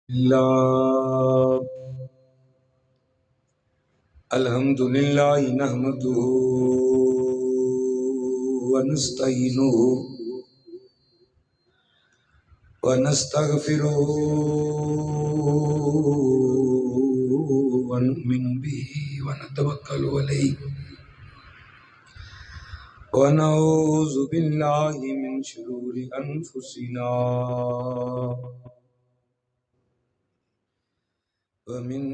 اللہ الحمد للہ نحمده ونستعینه ونستغفره ونؤمن به ونتوکل علیہ ونعوذ باللہ من شرور انفسنا ومن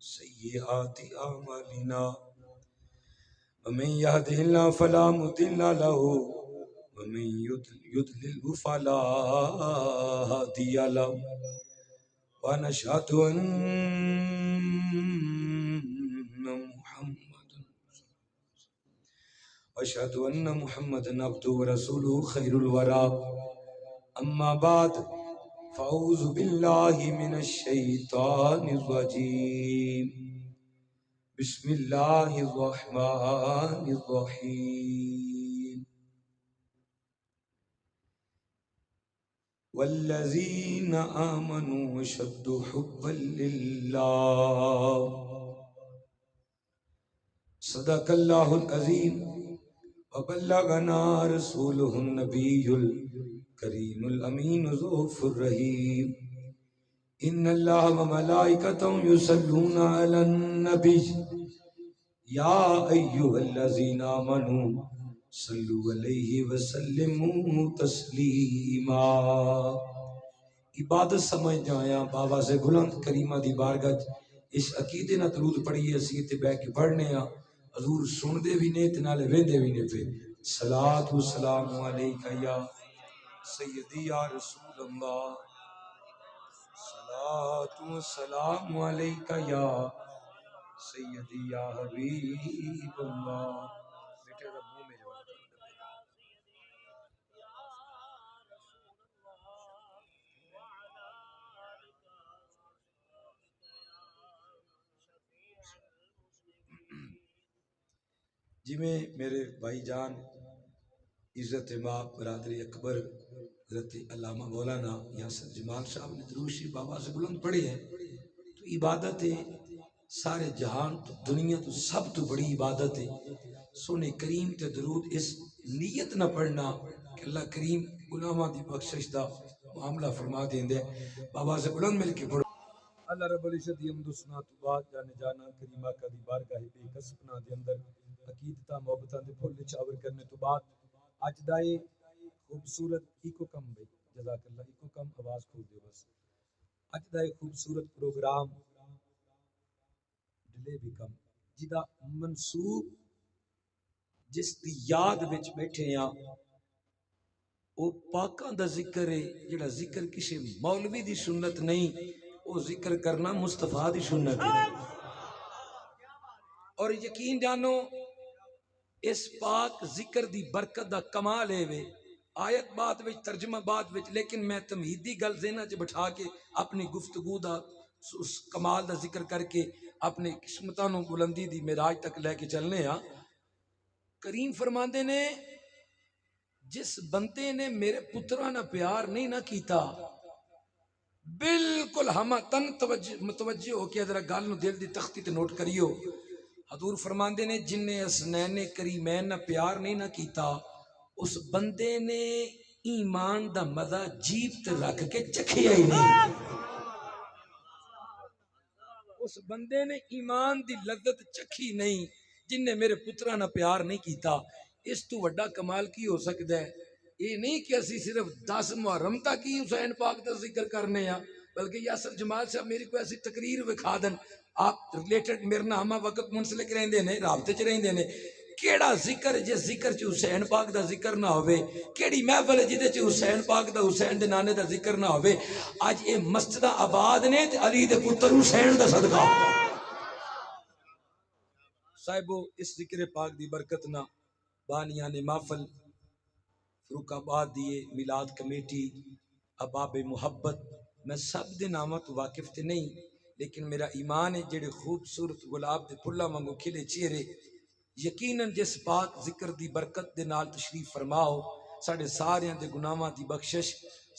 سیئات اعمالنا ومن يهده الله فلا مضل له ومن يضلل فلا هادي له ونشهد أن محمدا عبده ورسوله خير الورى أما بعد فأعوذ بالله من الشيطان الرجيم بسم الله الرحمن الرحيم والذين آمنوا أشد حبا لله صدق الله العظيم وبلغنا رسوله النبي الكريم الأمين الرؤوف الرحيم إن الله وملائكته يصلون على النبي يا أيها الذين آمنوا صلوا عليه وسلموا تسلیما۔ عبادت سمجھ جایا بابا سے بلند کریمہ دی بارگاہ اس عقیدے نہ درود پڑھیے اسی تے بیٹھ کے پڑھنے ہاں حضور سن دے بھی نے تے نالے ویندے بھی نے پہ صلاۃ و سلام علیکہ یا سیدی یا رسول اللہ صلاۃ و سلام علیکہ یا سیدی یا حبیب اللہ۔ بیٹے ربو میرے جی میں میرے بھائی جان عزت ماں برادری اکبر حضرت علامہ مولانا یاسر جمال صاحب نے درود شریف بابا سے بلند پڑھی ہے، تو عبادت ہے سارے جہان تو دنیا تو سب تو بڑی عبادت ہے۔ سونے کریم تے درود اس نیت نہ پڑھنا کہ اللہ کریم گناہاں دی بخشش دا معاملہ فرما دیندے، بابا سے بلند مل کے پڑھو۔ اللہ رب العزت دی حمد و ثنا تو بعد جانے جانا کریمہ کا دی بارگاہ بے کسبنا دے اندر عقیدتاں محبتاں دے پھول نچاور کرنے تو بعد اج دائے خوبصورت ایکو کم بھائی جزاک اللہ ایکو کم آواز کھول دے بس اج دائے خوبصورت پروگرام ڈلے بھی کم جدا منصوب جس دی یاد وچ بیٹھے ہیں او پاکاں دا ذکر ہے جڑا ذکر کسی مولوی دی سنت نہیں، او ذکر کرنا مصطفیٰ دی سنت ہے۔ اور یقین جانو اس پاک ذکر دی برکت دا کمال ہے وے آیت بات وچ ترجمہ بات وچ، لیکن میں تمہیدی گل ذہناں چ بٹھا کے اپنی گفتگو دا اس کمال دا ذکر کر کے اپنی قسمتاں نو بلندی دی معراج تک لے کے چلنے ہاں۔ کریم فرماندے نے جس بندے نے میرے پتراں نہ پیار نہیں نہ کیتا، بالکل ہمہ تن متوجہ ہو کے ذرا گل نو دل دی تختی تے نوٹ کریو۔ حضور فرماندے نے جن نے حسنین کریمین نہ پیار نہیں نہ کیتا، اس بندے نے ایمان دا مزہ جیب تے رکھ کے چکھیا ہی نہیں۔ اس بندے نے ایمان دی لذت چکھی نہیں جن نے میرے پترہ نہ پیار نہیں کیتا۔ اس تو وڈا کمال کی ہو سکتا ہے؟ یہ نہیں کہ اسی صرف 10 محرم تک ہی حسین پاک دا ذکر کرنے ہیں، بلکہ یاسر جمال صاحب میری کوئی ایسی تقریر وکھا دن آپ ریلیٹڈ میرے نہ ہمہ وقت منسلک رہندے نے رابطے چ رہندے نے، کیڑا ذکر جس ذکر چ حسین پاک دا ذکر نہ ہوئے، کیڑی محفل جدے چ حسین پاک دا حسین دے نانے دا ذکر نہ ہوئے۔ اج یہ مسجد آباد نے تے علی دے پتر حسین دا صدقہ صاحبو اس ذکر پاک دی برکت نہ بانیان محفل فروخ آباد دیے میلاد کمیٹی اباب محبت میں سب دے نامت واقف تے نہیں، لیکن میرا ایمان ہے جڑے خوبصورت گلاب دے پھلا وانگو کھلے چہرے یقیناً جس پاک ذکر دی برکت دے نال تشریف فرماؤ ساڑے ساریاں دے گناہاں دی بخشش،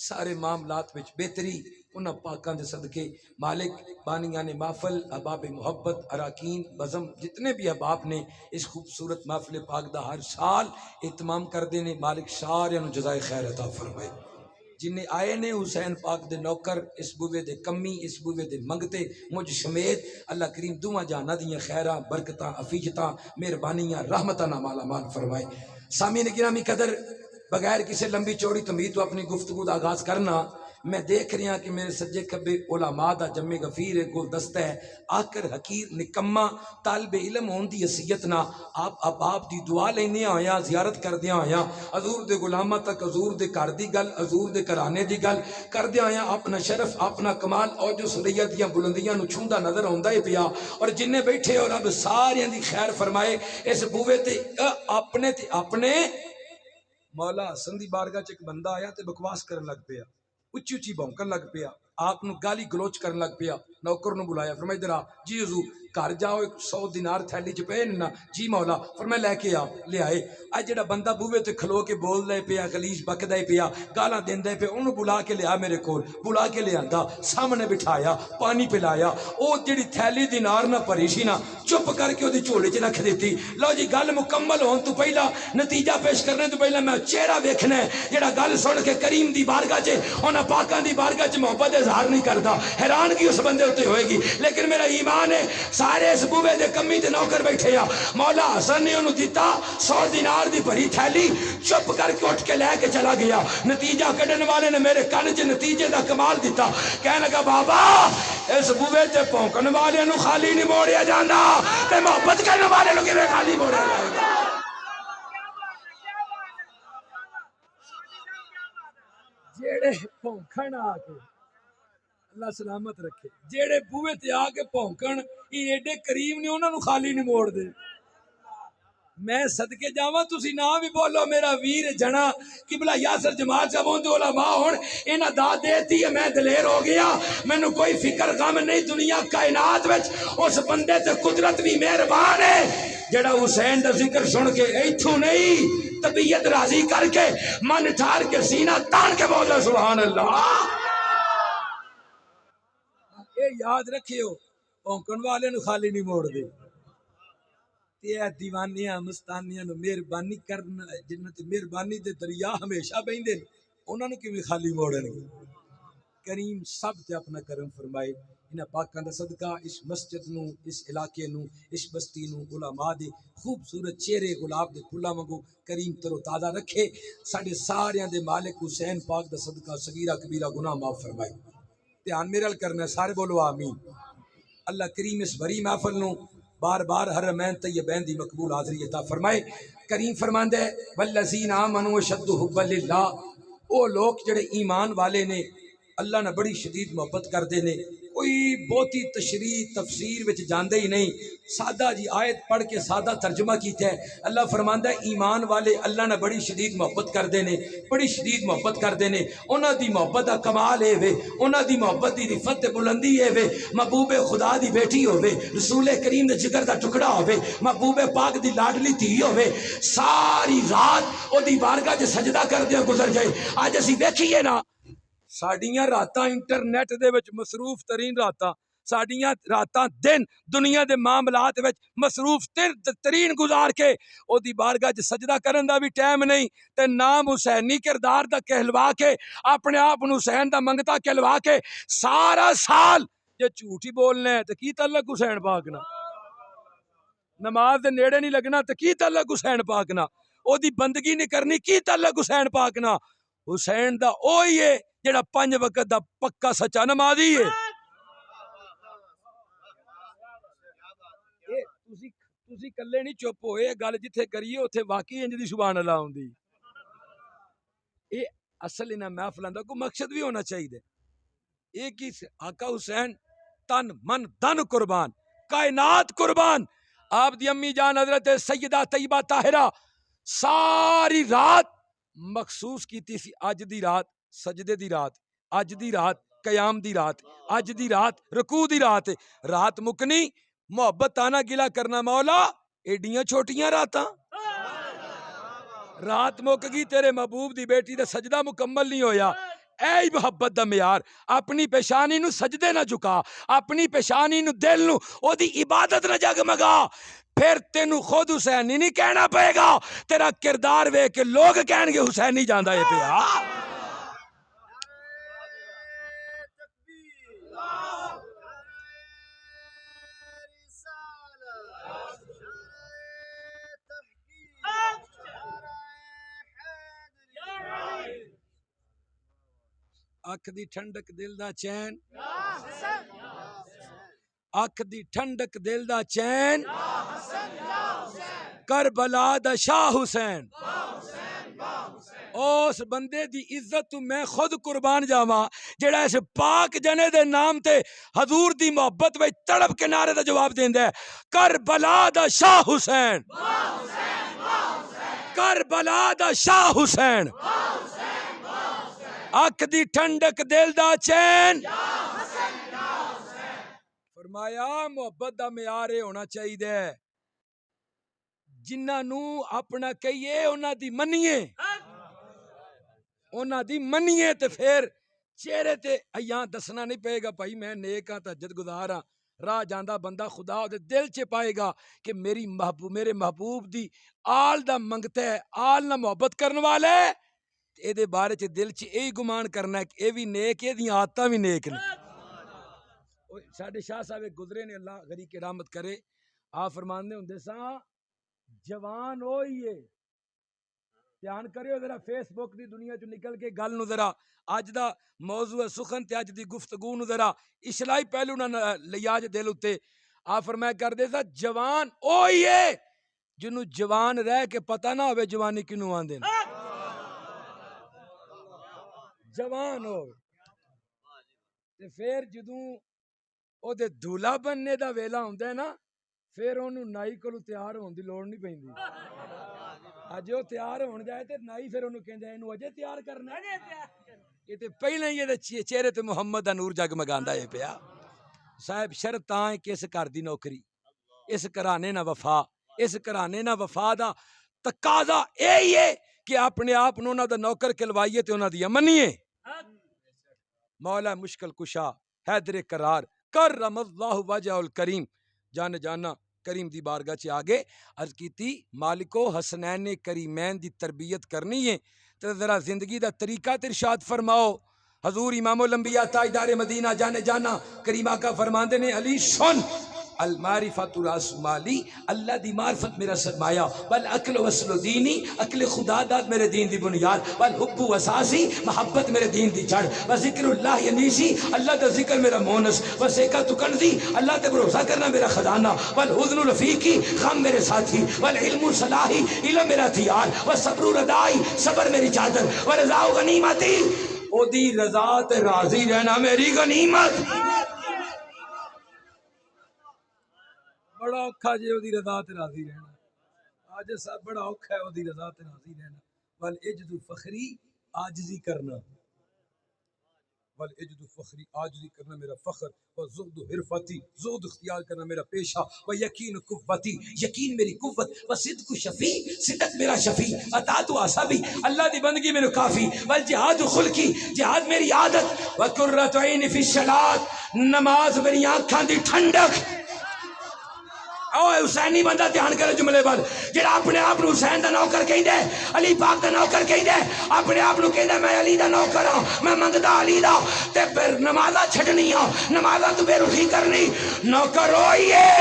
سارے معاملات وچ بہتری انہاں پاکاں دے صدقے مالک بانیان محفل، احباب محبت، اراکین بزم جتنے بھی احباب نے اس خوبصورت محفل پاک دا ہر سال اہتمام کردے نے، مالک ساریاں نو جزائے خیر عطا فرمائے۔ جنہیں آئے نے حسین پاک دے نوکر، اس بوے دے کمی، اس بوے دے منگتے مجھ سمیت، اللہ کریم دوہاں جہاں دیاں خیراں برکتاں عفیجتاں مہربانیاں رحمتاں نال مالا مال فرمائے۔ سامعین گرامی قدر، بغیر کسی لمبی چوڑی تمہید تو اپنی گفتگو دا آغاز کرنا، میں دیکھ رہا کہ میرے سجے کبے علماء دا جمع غفیر گلدستہ ہے، آکر حقیر نکمہ طالب علم ہون دی حیثیت نہ آپ احباب دی دعا لینے آیا، زیارت کر دیا آیا، حضور دے غلامہ تک حضور دے گھر دی گل، حضور دے گھرانے دی گل کر دیا آیا، اپنا شرف اپنا کمال اور جو سلیہ دیاں بلندیاں نو چھوندا نظر ہوندا ہی پیا، اور جننے بیٹھے اور رب ساریاں دی خیر فرمائے۔ اس بوے تے اپنے مولا حسن دی بارگاہ چ ایک بندہ آیا تے بکواس کرن لگ پیا، اچھی اچھی بھونکن لگ پیا، آپ نو گالی گلوچ کرن لگ پیا۔ نوکر نو بلایا، فرمایا ادھر آ، جی حضور گھر جاؤ، 100 دینار تھیلی چ پے نا، جی مولا، فرمایا لے کے آ، لے آئے۔ اج جڑا بندہ بوے تے کھلو کے بول دے پیا، گلیش بکدا ہی پیا، گالاں دیندا پیا، اونوں بلا کے لیا میرے کول، بلا کے لے آندا، سامنے بٹھایا، پانی پلایا، او جڑی تھیلی دینار نہ بھری سی نا، چپ کر کے اودی جھولے چ رکھ دتی۔ لو جی گل مکمل ہون تو پہلا، نتیجہ پیش کرنے تو پہلا میں چہرہ ویکھنا ہے، جڑا گل سن کے کریم دی بارگاہ چ انہاں پاکاں دی بارگاہ چ محبت اظہار نہیں کردا، حیرانگی اس بندے تے ہوئے گی۔ لیکن میرا ایمان ہے سارے اس بوے دے کمی تے نوکر بیٹھے آ، مولا حسن نے انہوں دیتا 100 دینار دی بھری تھیلی، چپ کر کے اٹھ کے لے کے چلا گیا۔ نتیجہ کڈن والے نے میرے کن چ نتیجے دا کمال دیتا، کہنے لگا بابا اس بوے تے پونکن والے نو خالی نہیں موڑیا جاندا تے محبت کرنے والے نو کیویں خالی موڑیا جائے گا۔ جیڑے پونکن آ کے اللہ سلامت رکھے، جیڑے بوئے تے آ کے پونکن یہ ایڈے کریم نے انہاں نو خالی نہیں موڑ دے۔ میں صدقے جاواں تسی نہ بھی بولو میرا ویر جنا قبلہ یاسر جماعت صاحب ہون تے علماء ہون، انہاں داد دیتی ہے میں دلیر ہو گیا، مینوں کوئی فکر غم نہیں، دنیا کائنات وچ اس بندے تے قدرت بھی مہربان ہے جڑا حسین دا ذکر سن کے ایتھوں نہیں طبیعت راضی کر کے من ٹھار کے سینہ تان کے بولا سبحان اللہ۔ اے یاد رکھیو پونکن والے نو خالی نہیں موڑ دے، تے دیوانیاں مستانیاں نو مہربانی کرنا، جنہاں تے مہربانی دے دریا ہمیشہ بہندے انہاں نو کیویں خالی موڑن گے۔ کریم سب تے اپنا کرم فرمائے، انہاں پاکاں دا صدقہ اس مسجد نو، اس علاقے نو، اس بستی نو، علماء دے خوبصورت چہرے گلاب دے پھلاں وانگو کریم تر و تازہ رکھے، ساڈے ساریاں دے مالک حسین پاک دا صدقہ صغیرہ کبیرہ گناہ معاف فرمائے۔ دھیان میرے ال کرنا ہے، سارے بولو آمین۔ اللہ کریم اس بھری محفل نو بار بار حرمین طیبین دی مقبول حاضری عطا فرمائے۔ کریم فرماندا ہے والذین آمنوا اشد حبا للہ، او لوگ جڑے ایمان والے نے اللہ نہ بڑی شدید محبت کردے نے، کوئی بہتی تشریح تفسیر وچ جاندے ہی نہیں، سادہ جی آیت پڑھ کے سادہ ترجمہ کیتا ہے۔ اللہ فرماندا ہے ایمان والے اللہ نہ بڑی شدید محبت کردے نے، بڑی شدید محبت کردے نے، انہاں دی محبت دا کمال اے وے، انہاں دی محبت دی رفت تے بلندی اے وے، محبوب خدا دی بیٹی ہوے، رسول کریم دے جگر دا ٹکڑا ہوے، محبوب پاک دی لاڈلی دھی ہوے، ساری رات او دی بارگاہ چ سجدہ کردیاں گزر جائے۔ اج اسی ویکھیے نا ساڈیاں راتاں انٹرنیٹ دے وچ مصروف ترین راتاں، ساڈیاں راتاں دن دنیا دے معاملات وچ مصروف ترین گزار کے او دی بارگاہ چ سجدہ کرن دا بھی ٹائم نہیں، تے نام حسینی کردار دا کہلوا کے اپنے آپ نو حسین دا منگتا کہلوا کے سارا سال جے جھوٹ ہی بولنا ہے تے کی تعلق حسین پاک نہ، نماز دے نیڑے نہیں لگنا تے کی تعلق حسین پاک نہ، او دی بندگی نہیں کرنی کی تعلق حسین پاک نہ۔ حسین دا اوہی ہے جڑا 5 وقت دا پکا سچا نمازی ہے۔ تسی کلے نہیں چپ ہوئے، گل جتھے کریے اوتھے واقعی انج دی سبحان اللہ ہوندی۔ اے اصل انہاں محفلاں دا کوئی مقصد بھی ہونا چاہیے، ایک ہی آقا حسین تن من دن قربان، کائنات قربان، آپ دی امی جان حضرت سیدہ طیبہ طاہرہ ساری رات مخصوص کیتی سی، اج دی رات سجدے دی رات، اج دی رات قیام دی رات، اج دی رات رکوع دی رات، رات مکنی محبت آنا گلا کرنا مولا ایڈیاں چھوٹیاں راتاں، رات مک گئی تیرے محبوب دی بیٹی دا سجدہ مکمل نہیں ہویا، اے محبت دا معیار، اپنی پیشانی نو سجدے نہ جھکا، اپنی پیشانی نو دل نو او دی عبادت نہ جگمگا، پھر تینو خود حسینی نہیں کہنا پئے گا، تیرا کردار ویکھ کے لوگ کہن گے حسینی جاندا ہے پیا۔ اکھ دی ٹھنڈک دل دا چین، اکھ دی ٹھنڈک دل دا چین، کربلا دا شاہ حسین، اس بندے دی عزت تو میں خود قربان جاواں جڑا اس پاک جنے دے نام تے حضور دی محبت وچ تڑپ کے نعرے دا جواب دیندا ہے، کربلا دا شاہ حسین، کربلا دا شاہ حسین، اکھ دی ٹھنڈک دل دا چین۔ فرمایا محبت دا معیار ہونا چاہیے جنہاں نو اپنا کہیے انہاں دی منیے، انہاں دی منیے تے پھر چہرے تے ایاں دسنا نہیں پئے گا بھائی میں نیک ہاں تہجد گزار ہاں، راہ جاندا بندہ خدا دے دل چ پائے گا کہ میرے محبوب دی آل دا منگتا ہے، آل نہ محبت کرن والے اے دے بارے چ دل چ یہی گمان کرنا ہے کہ اے بھی نیک ہے، دی عادتاں بھی نیک نے۔ ساڈے شاہ صاحب گزرے نے، اللہ غریق کے رحمت کرے، آپ فرماندے ہوندے ساں جوان ہوئی ہے، دھیان کریو ذرا فیس بک دی دنیا چ نکل کے گل نو ذرا اج دا موضوع سخن تے اج دی گفتگو نو ذرا اصلاحی پہلو نہ لیا جے دل اتے۔ آپ فرمایا کردے سا جوان ہوئی ہے جنوں جوان رہ کے پتہ نہ ہوے جوانی کینوں آندے نے، جوان ہو تے پھر جدوں او دے دھولا بننے دا ویلا ہوندا ہے نا، پھر اونوں نائی کولوں تیار ہون دی لوڑ نہیں پیندی، اج او تیار ہون جائے تے نائی پھر اونوں کہندا ہے اینوں اجے تیار کرنا ہے، یہ تے پہلے ہی یہ چہرے تے محمد دا نور جگمگاندا ہے پیا۔ صاحب شرط تاں ہے کہ اس گھر دی نوکری، اس گھرانے نہ وفا، اس گھرانے نہ وفا دا تقاضا اے ہے کہ اپنے آپ نوں انہاں دا نوکر کہلوائیے تے انہاں دی منیے۔ مولا مشکل کشا حیدر قرار کرم اللہ وجہ الکریم، جان جانا کریم دی بارگاہ چ آگے عرض کیتی مالکو حسنین کریمین دی تربیت کرنی ہے تو ذرا زندگی دا طریقہ ارشاد فرماؤ۔ حضور امام الانبیاء تاجدار مدینہ جان جانا کریمہ کا فرماندے نے علی سن المعرفت راس مالی، اللہ دی معرفت میرا سرمایہ، والعقل وصل دینی، عقل خدا داد میرے دین دی بنیاد، والحب وساسی، محبت میرے دین دی جڑ، وذکر اللہ ینیسی، اللہ دا ذکر میرا مونس، وسیقت کنزی، اللہ تے بھروسہ کرنا میرا خزانہ، والحزن رفیقی، غم میرے ساتھی، والعلم صلاحی، علم میرا ہتھیار، والصبر ردائی، صبر میری چادر، ورضا غنیمتی، او دی رضا تے راضی رہنا میری غنیمت۔ بڑا اوکھا جے او دی رضا تے راضی رہنا، آج سب بڑا اوکھا ہے او دی رضا تے راضی رہنا۔ والعجز فخری عاجزی کرنا، والعجز فخری عاجزی کرنا میرا فخر، والزہد حرفتی، زہد اختیار کرنا میرا پیشہ، ویقین قوتی، یقین میری قوت، وصدق شفیع، صدق میرا شفیع، اطاعت اعصابی، اللہ دی بندگی میرے کافی، والجہاد خلقی، جہاد میری عادت، وقرۃ عین فی الصلاۃ، نماز میری آنکھاں دی ٹھنڈک۔ او حسینی بندہ دھیان کرے جملے پر، جڑا اپنے آپ نو حسین دا نوکر کہندا ہے، علی پاک دا نوکر کہندا ہے، اپنے آپ نو کہندا میں علی دا نوکر ہاں، میں منگدا علی دا، تے پھر نمازاں چھڈنیاں، نمازاں تو بے رخی کرنی، نوکر ہوئی ہے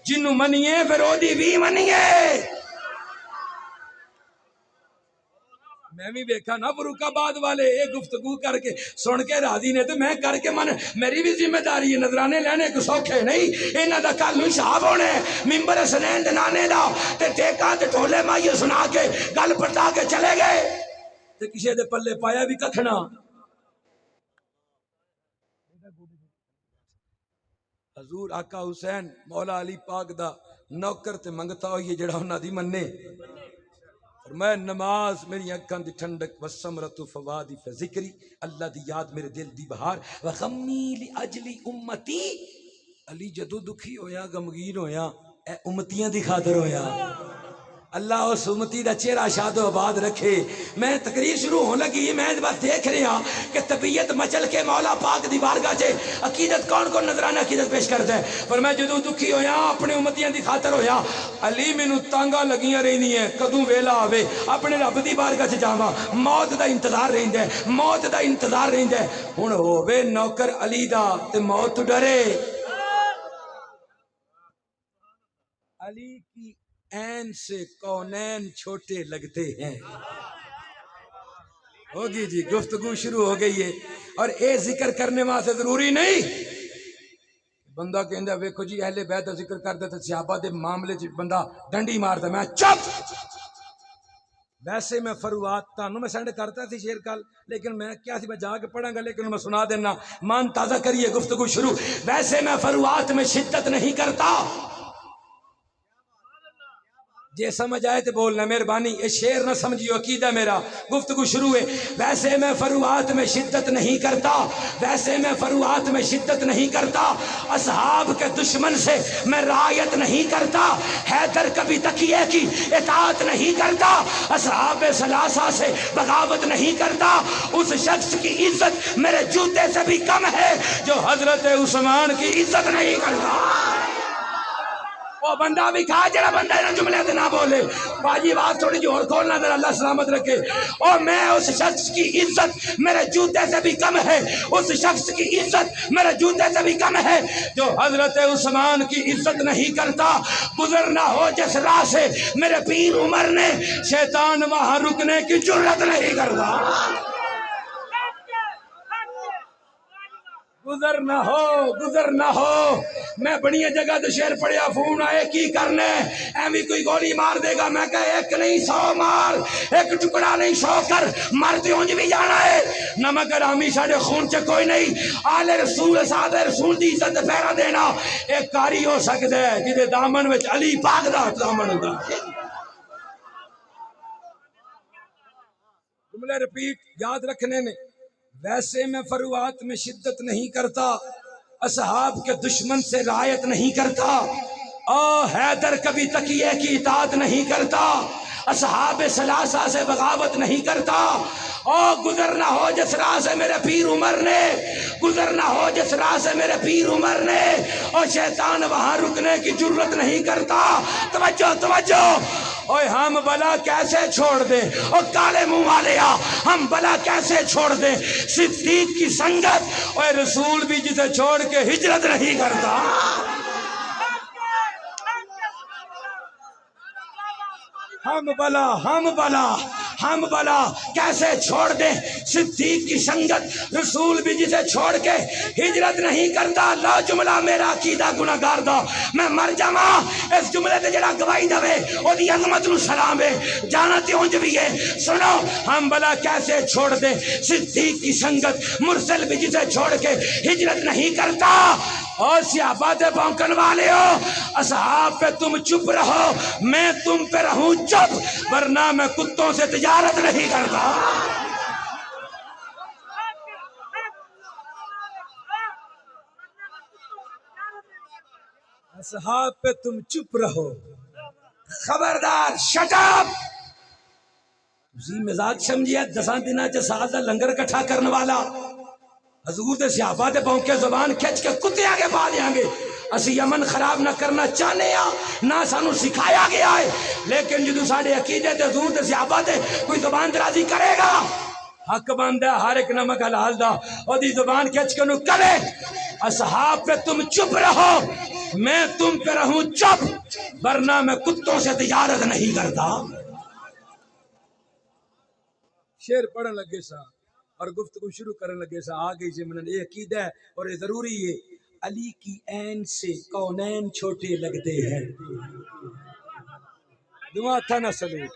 جنوں منیے پھر او دی بھی منیے۔ میں بھی دیکھا نا فاروق آباد والے ایک گفتگو کر کے سن کے راضی نے تو میں کر کے من، میری بھی ذمہ داری ہے، نظرانے لینے کو سوکھے نہیں، انہاں دا کل نو حساب ہونے ممبر حسنین دے نانے دا تے ٹیکاں تے ٹھولے مائیے سنا کے گل پٹا کے چلے گئے تے کسی دے پلے پایا بھی ککھنا۔ حضور آقا حسین مولا علی پاک دا نوکر تے منگتا ہوئی جڑا انہاں دی مننے، میں نماز میری اکھاں دی ٹھنڈک، وسمرت فوادی فذکری، اللہ دی یاد میرے دل دی بہار، وغمی لاجلی امتی، علی جدو دکھی ہویا غمگین ہویا اے امتیاں دی خاطر ہویا، اللہ اس امتی دا چہرہ شاد و آباد رکھے. میں تقریر شروع ہونے لگی، میں بس دیکھ رہا کہ طبیعت مچل کے مولا پاک دی بارگاہ چ عقیدت کون کون نظرانہ عقیدت پیش کرتا ہے. پر میں جدوں دکھی ہویا اپنے امتیاں دی خاطر ہویا، علی مینوں تانگا لگیاں رہنی ہیں کدوں ویلا آوے اپنے رب دی بارگاہ چ جاواں. موت دا انتظار رہندا ہے، موت دا انتظار رہندا ہے. ہن ہووے نوکر علی دا تے موت ڈرے. علی کی عین سے کونین چھوٹے لگتے ہیں. ہوگی جی گفتگو شروع ہو گئی ہے. اور اے ذکر کرنے واسطے ضروری نہیں بندہ کہندا ویکھو جی اہل بیت دا ذکر کردا تے صحابہ دے معاملے چ بندہ ڈنڈی ماردا. میں چپ. ویسے میں فروات تانوں میں سینڈ کرتا تھی شیر کل، لیکن میں کیا سی میں جا کے پڑھاں گا، لیکن میں سنا دینا. مان تازہ کریے گفتگو شروع. ویسے میں فروات میں شدت نہیں کرتا. جے سمجھ آئے تو بولنا مہربانی. یہ شعر نہ سمجھیو عقیدہ میرا. گفتگو شروع ہے. ویسے میں فروات میں شدت نہیں کرتا، ویسے میں فروات میں شدت نہیں کرتا. اصحاب کے دشمن سے میں رعایت نہیں کرتا. حیدر کبھی تکیے کی اطاعت نہیں کرتا. اصحاب ثلاثہ سے بغاوت نہیں کرتا. اس شخص کی عزت میرے جوتے سے بھی کم ہے جو حضرت عثمان کی عزت نہیں کرتا. وہ بندہ بھی کھا جڑا بندہ نہ جملے تے نہ بولے. باجی بات تھوڑی جی اور کھولنا ذرا، اللہ سلامت رکھے. اور میں اس شخص کی عزت میرے جوتے سے بھی کم ہے، اس شخص کی عزت میرے جوتے سے بھی کم ہے جو حضرت عثمان کی عزت نہیں کرتا. گزر نہ ہو جس راہ سے میرے پیر عمر نے، شیطان وہاں رکنے کی جرت نہیں کرتا. گزر نہ ہو، گزر نہ ہو. میں بڑی جگہ تو شعر پڑھیا فون آئے کی کرنے ایویں کوئی گولی مار دے گا. میں کہا ایک نہیں 100 مار، ایک ٹکڑا نہیں 100 کر مرتے ہونج بھی جانا ہے. نمک رامی ساڑے خون چ کوئی نہیں. آل رسول سادہ رسول دی عزت پھیرا دینا ایک کاری ہو سکتا ہے جدے دامن وچ علی پاک دا دامن ہوگا. جملے رپیٹ یاد رکھنے نے. ویسے میں فروات میں شدت نہیں کرتا، اصحاب کے دشمن سے رعایت نہیں کرتا. حیدر کبھی تکیے کی اطاعت نہیں کرتا. اصحاب ثلاثہ سے بغاوت نہیں کرتا. گزر نہ ہو جس راہ سے میرے پیر عمر نے، گزر نہ ہو جس راہ سے میرے پیر عمر نے، اور شیطان وہاں رکنے کی جرت نہیں کرتا. توجہ توجہ. اوے ہم بلا کیسے چھوڑ دیں، اور کالے منہ والے ہم بلا کیسے چھوڑ دیں. صدیق کی سنگت اور رسول بھی جسے چھوڑ کے ہجرت نہیں کرتا. ہم بلا کیسے چھوڑ دیں. صدیق کی سنگت رسول بھی جسے چھوڑ کے ہجرت نہیں کرتا. لا جملہ میرا عقیدہ گناہگار دا میں مر جاواں اس جملے تے جڑا گواہی دے او دی عظمت نو سلام ہے. جانا تے اونج بھی ہے. سنو ہم بلا کیسے چھوڑ دیں. صدیق کی سنگت مرسل بھی جسے چھوڑ کے ہجرت نہیں کرتا. اور صحابہ دے بونکن والے ہو، اصحاب پہ تم چپ رہو، میں تم پہ رہوں چپ، ورنہ میں کتوں سے تجارت نہیں کرتا. اصحاب پہ تم چپ رہو، خبردار شٹ اپ. تسی مزاج سمجھیا 10 دناں چ سال دا لنگر کٹھا کرنے والا حضور دے صحابہ دے بونکے زبان کھچ کے کتے آگے پا دیاں گے. اسی امن خراب نہ کرنا چاہنے نہ سانو سکھایا گیا ہے، لیکن جدو ساڑے عقیدے تے حضور دے صحابہ تے کوئی زبان درازی کرے گا حق بند ہے ہر ایک نمک حلال دا اور دی زبان کھچ کے نو کرے. اصحاب پہ تم چپ رہو، میں تم پہ رہوں چپ، ورنہ میں کتوں سے تجارت نہیں کرتا. شعر پڑھن لگے سا اور گفتگو شروع کرنے لگے سا آگے سے من یہ عقیدہ ہے اور یہ ضروری ہے. علی کی عین سے کونین چھوٹے لگتے ہیں. دعا تھا نہ سلوٹ،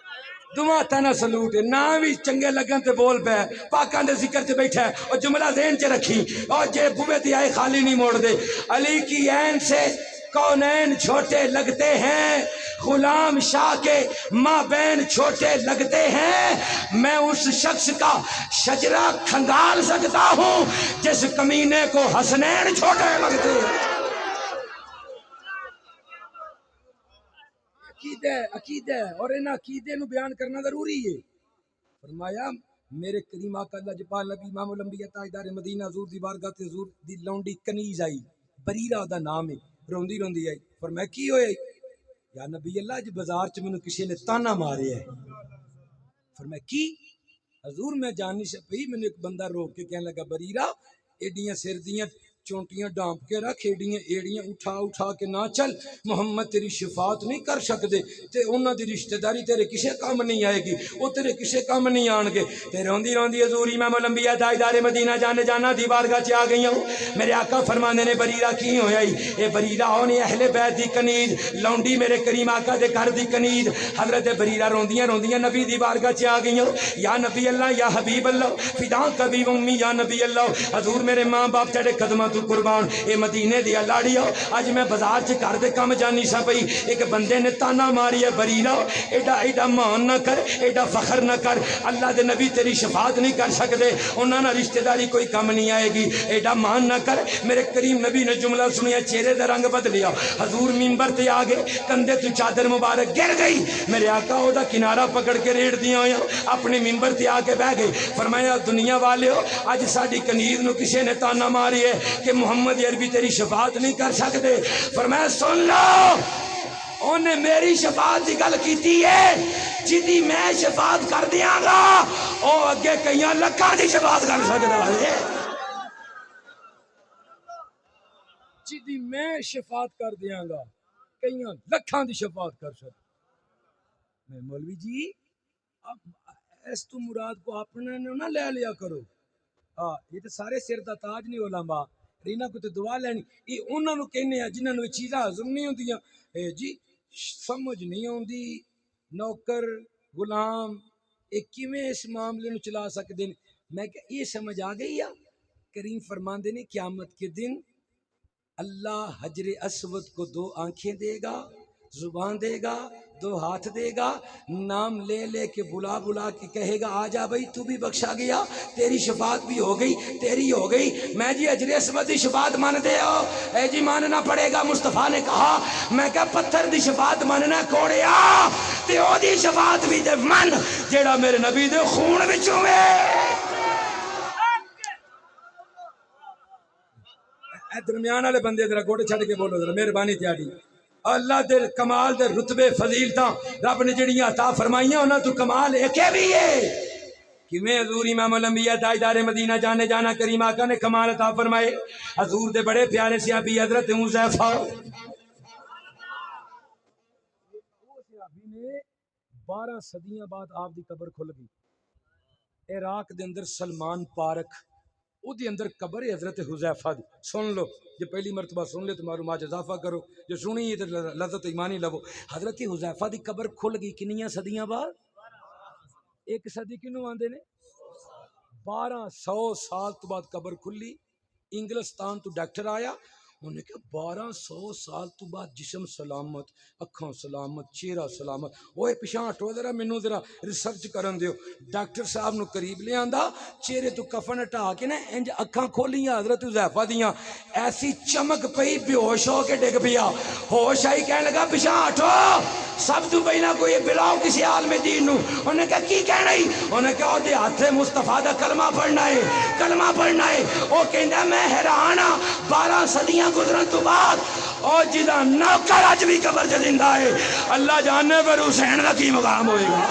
دعا تھا نہ سلوٹ. نہ بھی چنگے لگن تے بول پہ پاکاں دے ذکر تے بیٹھا ہے اور جملہ ذہن چ رکھی اور جے بوے تے آئے خالی نہیں موڑ دے. علی کی عین سے کونین چھوٹے لگتے ہیں، غلام شاہ کے مابین چھوٹے لگتے ہیں. میں اس شخص کا شجرہ کھنگال سکتا ہوں جس کمینے کو حسنین چھوٹے لگتے ہیں. عقیدہ ہے اور ان عقیدے نو بیان کرنا ضروری ہے. فرمایا میرے کریم آقا اللہ جپال نبی امام الانبیاء تاجدار مدینہ حضور دی بارگاہ تے حضور دی لونڈی کنیز آئی، بریرہ دا نام ہے، روندی روندی آئی. فرمایا کی ہوئے؟ یا نبی اللہ اج بازار چ مینوں کسی نے تانا مارے ہے. فرمایا کی؟ حضور میں جان نہیں پئی، مینوں ایک بندہ روک کے کہنے لگا بریرہ ایڈیاں سر دیاں چونٹیاں ڈانپ کے رکھ، ایڈیاں ایڑیاں اٹھا اٹھا کے نہ چل، محمد تیری شفاعت نہیں کر سکتے تے انہاں دی رشتہ داری تیرے کسے کام نہیں آئے گی، وہ تیرے کسے کام نہیں آن گے. تے روندی روندی حضور امام الانبیاء تاجدار مدینہ جانے جانا دی بارگاہ چ آ گئی ہوں. میرے آقا فرماندے نے بریرہ کی ہویا ای؟ اے بریرہ ہونے اہل بیت دی کنیز، لونڈی میرے کریم آقا دے گھر دی کنیز. حضرت بریرہ روندیاں روندیاں نبی دی بارگاہ چ آ گئی ہوں. یا نبی اللہ یا حبیب اللہ فداں کبھی امی یا نبی اللہ، حضور میرے ماں باپ تیرے قدماں تو قربان، اے مدینے دی لاڑی ہو. اج میں بازار چ گھر دے کم جانی سا پئی، ایک بندے نے تانا ماری ہے بریرہ ایڈا مان نہ کر، ایڈا فخر نہ کر، اللہ دے نبی تیری شفاعت نہیں کر سکتے، انہاں نہ رشتہ داری کوئی کم نہیں آئے گی، ایڈا مان نہ کر. میرے کریم نبی نے جملہ سنیا، چہرے دا رنگ بدلیا، حضور منبر تے آ گئے، کندھے تو چادر مبارک گر گئی. میرے آقا او دا کنارہ پکڑ کے ریڑ دیا ہویا، اپنے منبر تے آ کے بہ گئے. فرمایا دنیا والے ہو اج ساڈی کنیز نو کسے نے تانا ماری ہے کہ محمد عربی تیری شفاعت نہیں کر سکتے. فرمایا سن لو انہیں میری شفاعت دی گل کیتی ہے، جدی میں شفاعت کر دیاں گا او اگے کئیاں لکھاں دی شفاعت کر سکدا ہے. جدی میں شفاعت کر دیاں گا کئیاں لکھاں دی شفاعت کر سکدا. میں مولوی جی اب اس تو مراد کو اپنے نہ لے لیا کرو. ہاں یہ تو سارے سر دا تاج نہیں علماء، رینا کو تو دعا لینی، یہ انہاں نو کہنے ہیں جنہاں نو چیزاں ہضم نہیں ہوندیاں. اے جی سمجھ نہیں ہوندی نوکر غلام ایک کیویں اس معاملے نو چلا سکدے نے. میں کہ یہ سمجھ آ گئی ہے. کریم فرماندے نے قیامت کے دن اللہ حجر اسود کو 2 آنکھیں دے گا، زبان دے گا، 2 ہاتھ دے گا، نام لے لے کے بلا بلا کے کہے گا آ جا بھائی تو بھی بخشا گیا، تیری شفاعت بھی ہو گئی، تیری ہو گئی. میں جی حجر اسود دی شفاعت مان دے ہو؟ اے جی ماننا پڑے گا. مصطفیٰ نے کہا میں کہ پتھر دی شفاعت ماننا کوڑیا تے او دی شفاعت بھی دے من جیڑا میرے نبی دے خون وچوں ہے. درمیان والے بندے ذرا گوڑے چھڑ کے بولو ذرا مہربانی تیاری. اللہ دے کمال دے رتبے فضیلتاں رب نے جڑیاں عطا فرمائیاں انہاں تو کمال ایک بھی ہے. کیویں حضور امام الانبیاء تاجدار مدینہ جانے جانا کریم آقا نے کمال عطا فرمائے. حضور دے بڑے پیارے صحابی حضرت حذیفہ نے 12 صدیاں بعد آپ دی قبر کھل گئی عراق دے اندر سلمان پارک او دی اندر قبر ہے حضرت حذیفہ دی. سن لو جو پہلی مرتبہ سن لے تو معلومات اضافہ کرو، جو سنی تو لذت ایمانی لو. حضرت حذیفہ دی قبر کھل گئی کنیاں صدیاں بعد؟ 1 صدی کنوں آندے نے 1200 سال تو بعد قبر کھلی. انگلستان تو ڈاکٹر آیا انہوں نے کہا 1200 سال تو بعد جسم سلامت، اکھاں سلامت، چہرہ سلامت. اوے پچھاں ہٹو ذرا مینوں ذرا ریسرچ کرن دیو. ڈاکٹر صاحب نو قریب لے آندا، چہرے تو کفن ہٹا کے نا انج اکھاں کھولیاں حضرت حذیفہ دیاں، ایسی چمک پئی بے ہوش ہو کے ڈگ پیا. ہوش آئی کہنے لگا پچھاں ہٹو سب تو پہلا کوئی بلاؤ کسی عالم دین نو. انہوں نے کہا کی کہنا ہی؟ انہوں نے کہا دے ہاتھ مصطفیٰ دا کلمہ پڑھنا ہے، کلمہ پڑھنا ہے. وہ کہندا میں حیران ہاں 12 صدیاں گزرن تو بعد او جدا نوکر اج بھی قبر چ زندہ ہے. اللہ جانے پر حسین دا کی مقام ہوئے گا.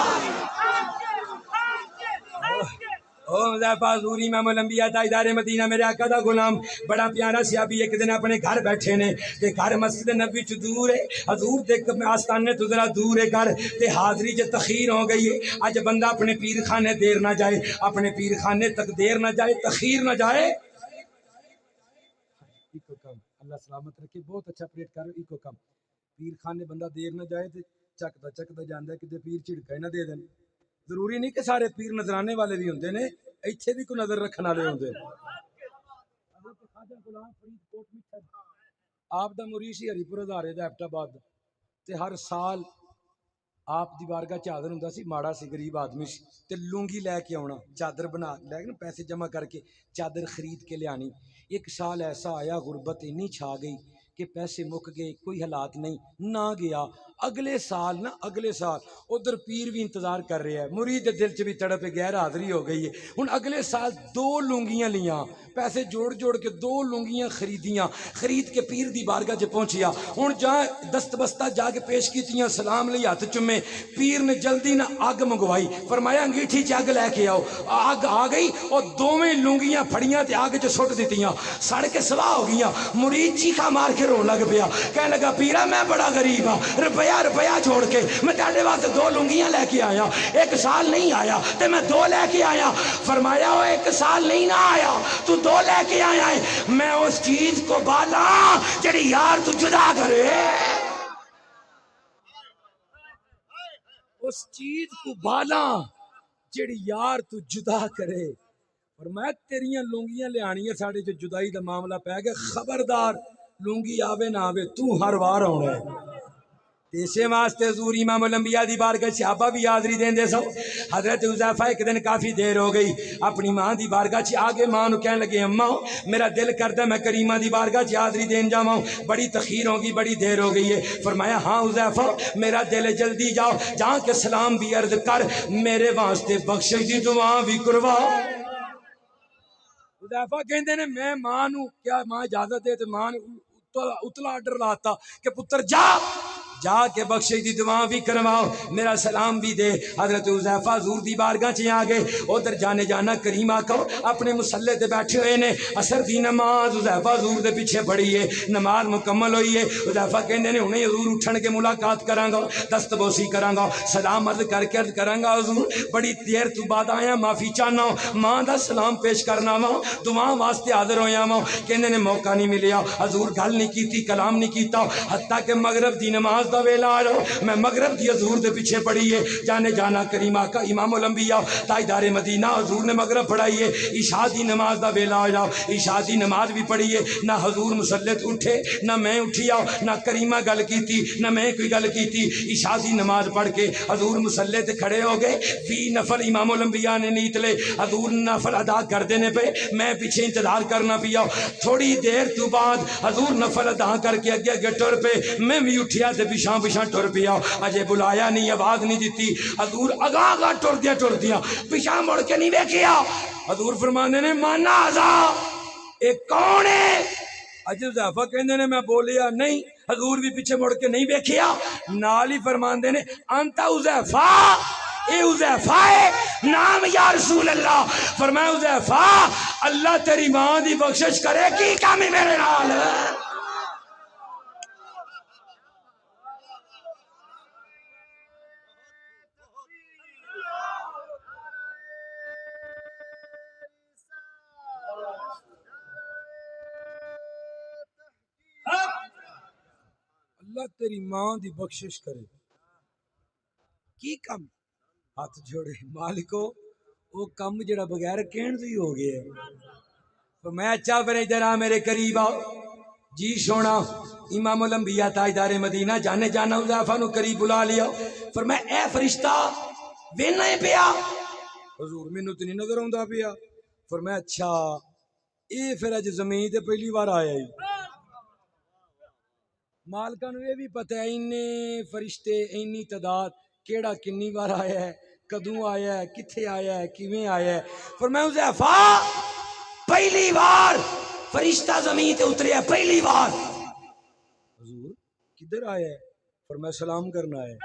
او حذیفہ حضور امام الانبیاء تاجدار مدینہ میرے آقا دا غلام بڑا پیارا صحابی ایک دن اپنے گھر بیٹھے نے تے گھر مسجد نبوی چ دور ہے، حضور دے آستانے تو ذرا دور ہے گھر تے حاضری چ تخیر ہو گئی ہے. اج بندہ اپنے پیر خانے دیر نہ جائے، اپنے پیر خانے تک دیر نہ جائے، تخیر نہ جائے. اللہ سلامت رکھے، بہت اچھا پریٹ کر رہے ایکو کم. پیر خانے بندہ دیر نہ جائے تے چکدا جاندا ہے کہ پیر جھڑکے نہ دے دین. ضروری نہیں کہ سارے پیر نظرانے والے بھی ہوندے نے، ایتھے بھی کوئی نظر رکھن والے ہوندے. حضرت خواجہ غلام فرید کوٹ میٹھا آپ دا مرید سی ہری پور ہزارے دا ایبٹ آباد تے ہر سال آپ دی بارگاہ چ حاضر ہوندا سی. ماڑا سی غریب آدمی سی تے لونگی لے کے آونا، چادر بنا لے کے پیسے جمع کر کے چادر خرید کے لے آنی. ایک سال ایسا آیا غربت اتنی چھا گئی کہ پیسے مک گئے کوئی حالات نہیں نہ گیا اگلے سال ادھر پیر بھی انتظار کر رہے ہیں مرید دے دل چ بھی تڑپ غیر حاضری ہو گئی ہے ہن اگلے سال 2 لنگیاں لیاں پیسے جوڑ کے 2 لنگیاں خریدیاں خرید کے پیر دی بارگاہ چ پہنچیا ہن جا دست بستہ جا کے پیش کیتیاں سلام لئی ہاتھ چومے پیر نے جلدی نہ اگ منگوائی فرمایا انگیٹھی چ اگ لے کے آؤ اگ آ گئی اور دوویں لنگیاں پھڑیاں تے اگ چ سٹ دتیاں سڑ کے سواہ ہو گئیاں مرید چیخا مار کے رو لگ پیا کہنے لگا پیرا میں بڑا غریب ہاں روپیہ چھوڑ کے میں تیرے واسطے 2 لنگیاں لے کے آیا 1 سال نہیں آیا تے میں 2 لے کے آیا فرمایا وہ 1 سال نہیں نہ آیا تو 2 لے کے آیا ہے میں اس چیز کو بالا جڑی یار تو جدا کرے اس چیز کو بالا جڑی یار تو جدا کرے اور میں تیریاں لونگیاں لے آنی ہے ساڑھے جو جدائی دا معاملہ پہ گئے خبردار لونگی آوے نہ آوے تو ہر وار ہونا ہے اسے واسطے حضور امام الانبیاء دی بارگاہ صحابہ بھی حاضری دین دے سو حضرت حذیفہ ایک دن کافی دیر ہو گئی اپنی ماں دی بارگاہ چ آگے ماں نو کہنے لگے اماں میرا دل کردا میں کریمہ دی بارگاہ چ حاضری دین جاواں بڑی تخیر ہوگی بڑی دیر ہو گئی ہے فرمایا ہاں حذیفہ میرا دل جلدی جاؤ جا کے سلام بھی عرض کر میرے واسطے بخشش دی دعا بھی کروا حذیفہ کہندے نے میں ماں نو کیا ماں اجازت دے تے ماں نے اتلا آرڈر لاتا کہ پتر جا کے بخشش دی دعا بھی کرواؤ میرا سلام بھی دے حضرت حذیفہ حضور دی بارگاہ چ آ گئے ادھر جانا کریمہ کو اپنے مصلے تے بیٹھے ہوئے نے عصر دی نماز حذیفہ حضور دے پیچھے پڑھی ہے نماز مکمل ہوئی ہے حذیفہ کہندے نے ہنے حضور اٹھن کے ملاقات کراں گا دست بوسی کراں گا سلام عرض کر کے عرض کراں گا حضور بڑی دیر تو بعد آیا معافی چاہنا ماں دا سلام پیش کرنا وا دعا واسطے حاضر ہویا وا کہندے نے موقع نہیں ملیا حضور گل نہیں کیتی کلام نہیں کیتا حتیٰ کہ مغرب دی نماز دا ویلا آ رہا میں مغرب دی حضور دے پیچھے پڑھی ہے جانا کریمہ کا امام الانبیاء تاجدار مدینہ حضور نے مغرب پڑھائی ہے عشاء دی نماز دا ویلا آ جاؤ عشاء دی نماز بھی پڑھی ہے نہ حضور مصلت اٹھے نہ میں اٹھی آؤ نہ کریمہ گل کیتی نہ میں کوئی گل کیتی عشاء دی نماز پڑھ کے حضور مصلت کھڑے ہو گئے 20 نفل امام الانبیاء نے نیت لے حضور نفل ادا کر دینے پہ میں پیچھے انتظار کرنا پیا تھوڑی دیر تو بعد حضور نفل ادا کر کے اگے ٹر پہ میں بھی اٹھیا تے پیچھا ٹر پیا اجے بلایا نہیں آواز نہیں دیتی حضور اگاں ٹر دیا پیچھا مڑ کے نہیں ویکھیا حضور فرماندے نے مانا آزا اے کون ہے اجے حذیفہ کہندے نے میں بولیا نہیں حضور بھی پیچھے مڑ کے نہیں ویکھیا نال ہی فرماندے نے انت حذیفہ اے حذیفہ ہے نام یا رسول اللہ فرمایا حذیفہ اللہ تیری ماں دی بخشش کرے کی کام ہے میرے نال اللہ تیری ماں دی بخشش کرے کی کم ہاتھ جوڑے مالکو وہ کم جڑا بغیر کہن سے ہی ہو گیا ہے تو میں اچھا پھر ادھر آ میرے قریب آؤ جی سونا امام الانبیاء تاجدار مدینہ جانا حذیفہ نو قریب بلا لیا فرمایا اے فرشتہ وینا ہے پیا حضور مینوں تے نہیں نظر آوندا پیا فرمایا اچھا اے پھر اج زمین تے پہلی بار آیا ہی مالکاں نو یہ بھی پتہ ہے اینے فرشتے اینی تعداد کیڑا کنی بار آیا ہے کدوں آیا ہے کتھے آیا ہے کیویں آیا ہے فرمایا حذیفہ پہلی بار فرشتہ زمین تے اتریا پہلی بار حضور کدھر آیا ہے فرمایا سلام کرنا ہے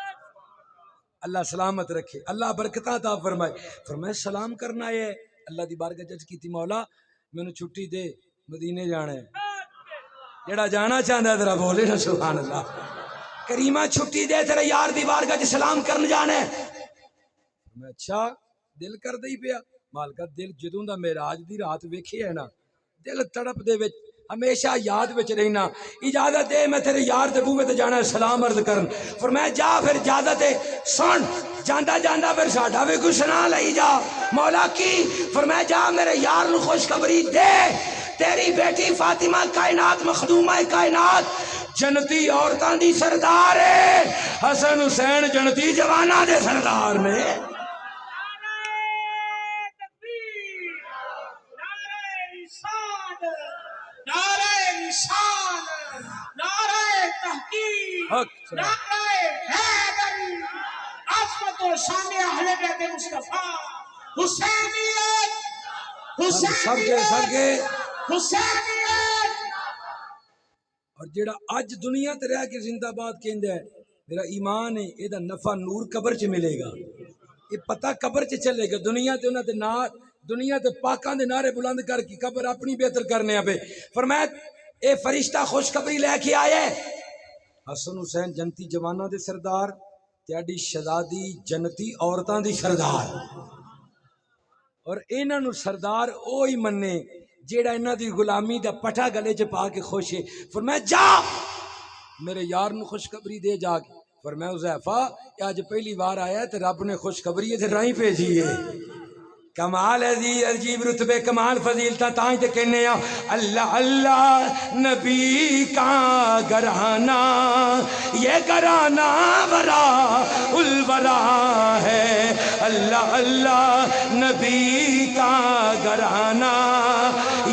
اللہ سلامت رکھے اللہ برکتاں عطا فرمائے فرمایا سلام کرنا ہے اللہ دی بارگاہ جج کیتی مولا مینوں چھٹی دے مدینے جانا ہے جڑا جانا چاہندا ہے ذرا بولے نا سبحان اللہ کریمہ چھٹی دے تیرے یار دی بارگاہ چ سلام کرن جانا ہے میں اچھا دل کردا ہی پیا مالکا دل جدوں دا معراج دی رات ویکھی ہے نا دل تڑپ دے وچ ہمیشہ یاد وچ رہنا اجازت دے میں تیرے یار دے بوے تے جانا ہے سلام عرض کرن فرمایا جا پھر اجازت ہے سن جاندا پھر ساڈا بھی کوئی سنا لئی جا مولا کی فرمایا جا میرے یار نو خوشخبری دے تیری بیٹی فاطمہ کائنات مخدومہ کائنات جنتی عورتاں دی سردار ہے حسن حسین جنتی جواناں دے سردار نے نعرہ رسالت اچھا نعرہ حیدری، عظمت و شان اہل بیت مصطفیٰ، حسینیت، سب کے حسینیت، حسینیت۔ اور جیڑا اج دنیا تے رہ کے زندہ باد کہندا ہے میرا ایمان ہے اے دا نفع نور قبر چ ملے گا، یہ پتہ قبر چ چلے گا، دنیا تے انہاں دے دنیا تے پاکاں دے نعرے بلند کر کے قبر اپنی بہتر کرنے پہ فرمایا اے فرشتہ خوشخبری لے کے آئے حسن حسین جنتی جواناں دے سردار تیاڈی شہزادی جنتی عورتاں دی سردار، اور انہاں نو سردار اوہی مننے جیڑا انہاں دی غلامی دا پٹھا گلے چ پا کے خوش ہے۔ فرمایا جا میرے یار نو خوشخبری دے جا کے، فرمایا حذیفہ یہ اج پہلی بار آیا ہے تے رب نے خوشخبری تے راہیں بھیجی ہے۔ کمال ہے جی عجیب رتبے کمال فضیلتا تائیں تے کہنے ہیں اللہ اللہ نبی کا گھرانہ یہ گھرانہ ورا الورا ہے، اللہ اللہ نبی کا گھرانہ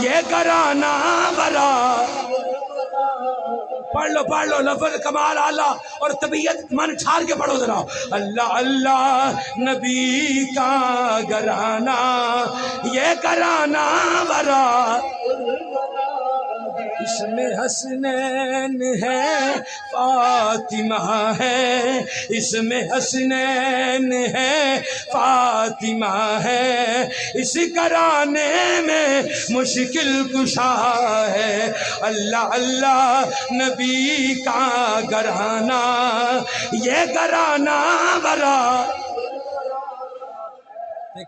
یہ گھرانہ ورا، پڑھ لو لفظ کمال اعلیٰ اور طبیعت من چھاڑ کے پڑھو ذرا، اللہ اللہ نبی کا گھرانہ یہ گھرانہ ورا، اس میں حسنین ہے فاطمہ ہے، اس میں حسنین ہے فاطمہ ہے، اس گھرانے میں مشکل کشا ہے، اللہ اللہ نبی کا گھرانہ یہ گھرانہ ورا،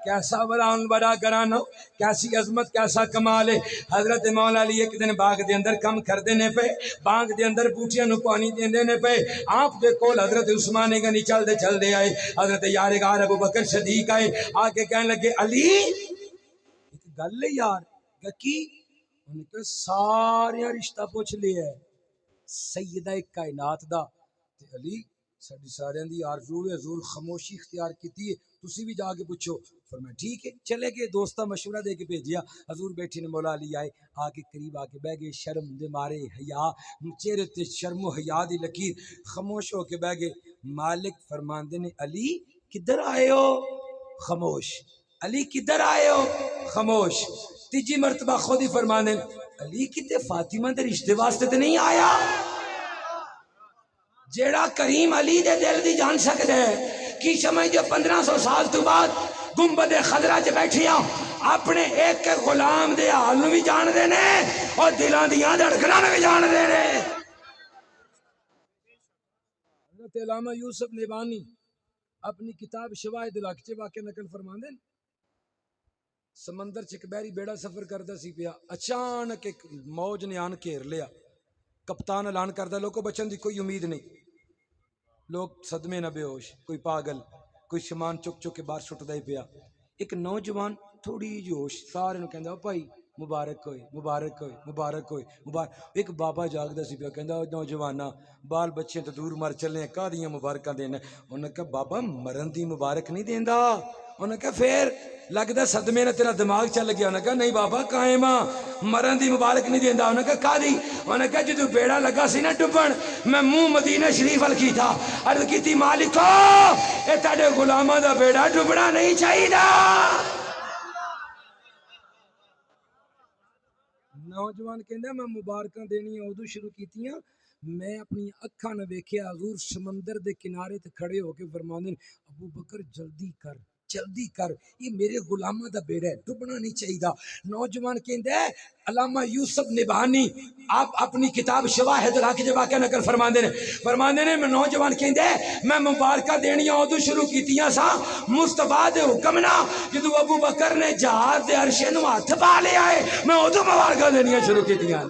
کیسا وران بڑا گھرانہ، کیسی عظمت کیسا کمال ہے۔ حضرت مولا علی ایک دن باغ دے اندر کم کر دینے پہ، باغ دے اندر بوٹیاں نو پانی دینے پہ، آپ دے کول حضرت عثمان غنی چل دے آئے، حضرت یار غار ابو بکر صدیق آئے، آکے کہنے لگے علی ایک گل ہے یار کی انہوں نے سارے رشتہ پوچھ لیا ہے سیدہ کائنات دا، تے علی ساڈی سارے دی آرزو ہے حضور خاموشی اختیار کیتی ہے تسی بھی جا کے پوچھو، فرمایا ٹھیک ہے چلے گئے، دوستہ مشورہ دے کے بھیجیا، حضور بیٹھے نے مولا علی آئے، آ کے قریب آ کے بہ گئے، شرم دے مارے حیا چہرے تے شرم و حیا دی لکیر، خاموش ہو کے بہ گئے، مالک فرماندے نے علی کدھر آئے ہو؟ خاموش، علی کدھر آئے ہو؟ خاموش، تیجی مرتبہ خود ہی فرماندے علی کتے فاطمہ دے رشتے واسطے تے نہیں آیا؟ جیڑا کریم علی دے دل دی جان سکتا ہے کی سمجھ جو 1500 سال تو بعد گنبد خضرا چ بیٹھیاں اپنے ایک غلام دے حال نو بھی جان دے نے اور دلاں دیاں دھڑکناں نو بھی جان دے نے۔ حضرت علامہ یوسف نبانی اپنی کتاب شواہد الحق چ واقعہ نقل فرماندے ہیں، سمندر چ ایک بحری بیڑا سفر کردا سی پیا، اچانک ایک موج نے آن گھیر لیا، کپتان اعلان کردا لوگوں بچن دی کوئی امید نہیں، لوگ صدمے نہ بے ہوش، کوئی پاگل، کوئی سامان چک کے باہر سٹدا ہی پیا، ایک نوجوان تھوڑی جی ہوش سارے نوں کہندا بھائی مبارک ہوئے مبارک ہوئے مبارک ہوئے مبارک، ایک بابا جاگدا سی پیا کہندا نوجوانا بال بچے تو دور مر چلے کادیاں مبارکاں دینا، انہاں نے کہا بابا مرن دی مبارک نہیں دیندا، انہوں نے کہا پھر لگدا صدمے نے تیرا دماغ چل گیا، انہوں نے کہا نہیں بابا قائم ہاں مرن دی مبارک نہیں دیندا، انہوں نے کہا کادی، انہوں نے کہا جدوں بیڑا لگا سی نا ڈبن میں منہ مدینہ شریف ول کیتا، عرض کیتی مالکو اے تہاڈے غلاماں دا بیڑا ڈبنا نہیں چاہیدا۔ نوجوان کہندا میں مبارکاں دینیاں ادو شروع کیتیاں میں اپنی اکھاں نہ ویکھیا حضور سمندر دے کنارے تے کھڑے ہو کے فرماندے ابو بکر جلدی کر یہ میرے غلاماں دا بیڑا ہے ڈبنا نہیں چاہیدا۔ نوجوان کہندا ہے علامہ یوسف نبہانی آپ اپنی کتاب شواہد الحق دے واقعہ نقل فرماندے نے میں نوجوان کہندا ہے میں مبارکاں دینیاں ادو شروع کیتیاں سا مصطفیٰ دے حکم نہ جدوں ابو بکر نے جہاز دے عرشے نو ہاتھ پا لیا ہے میں ادو مبارکاں دینیاں شروع کیتیاں۔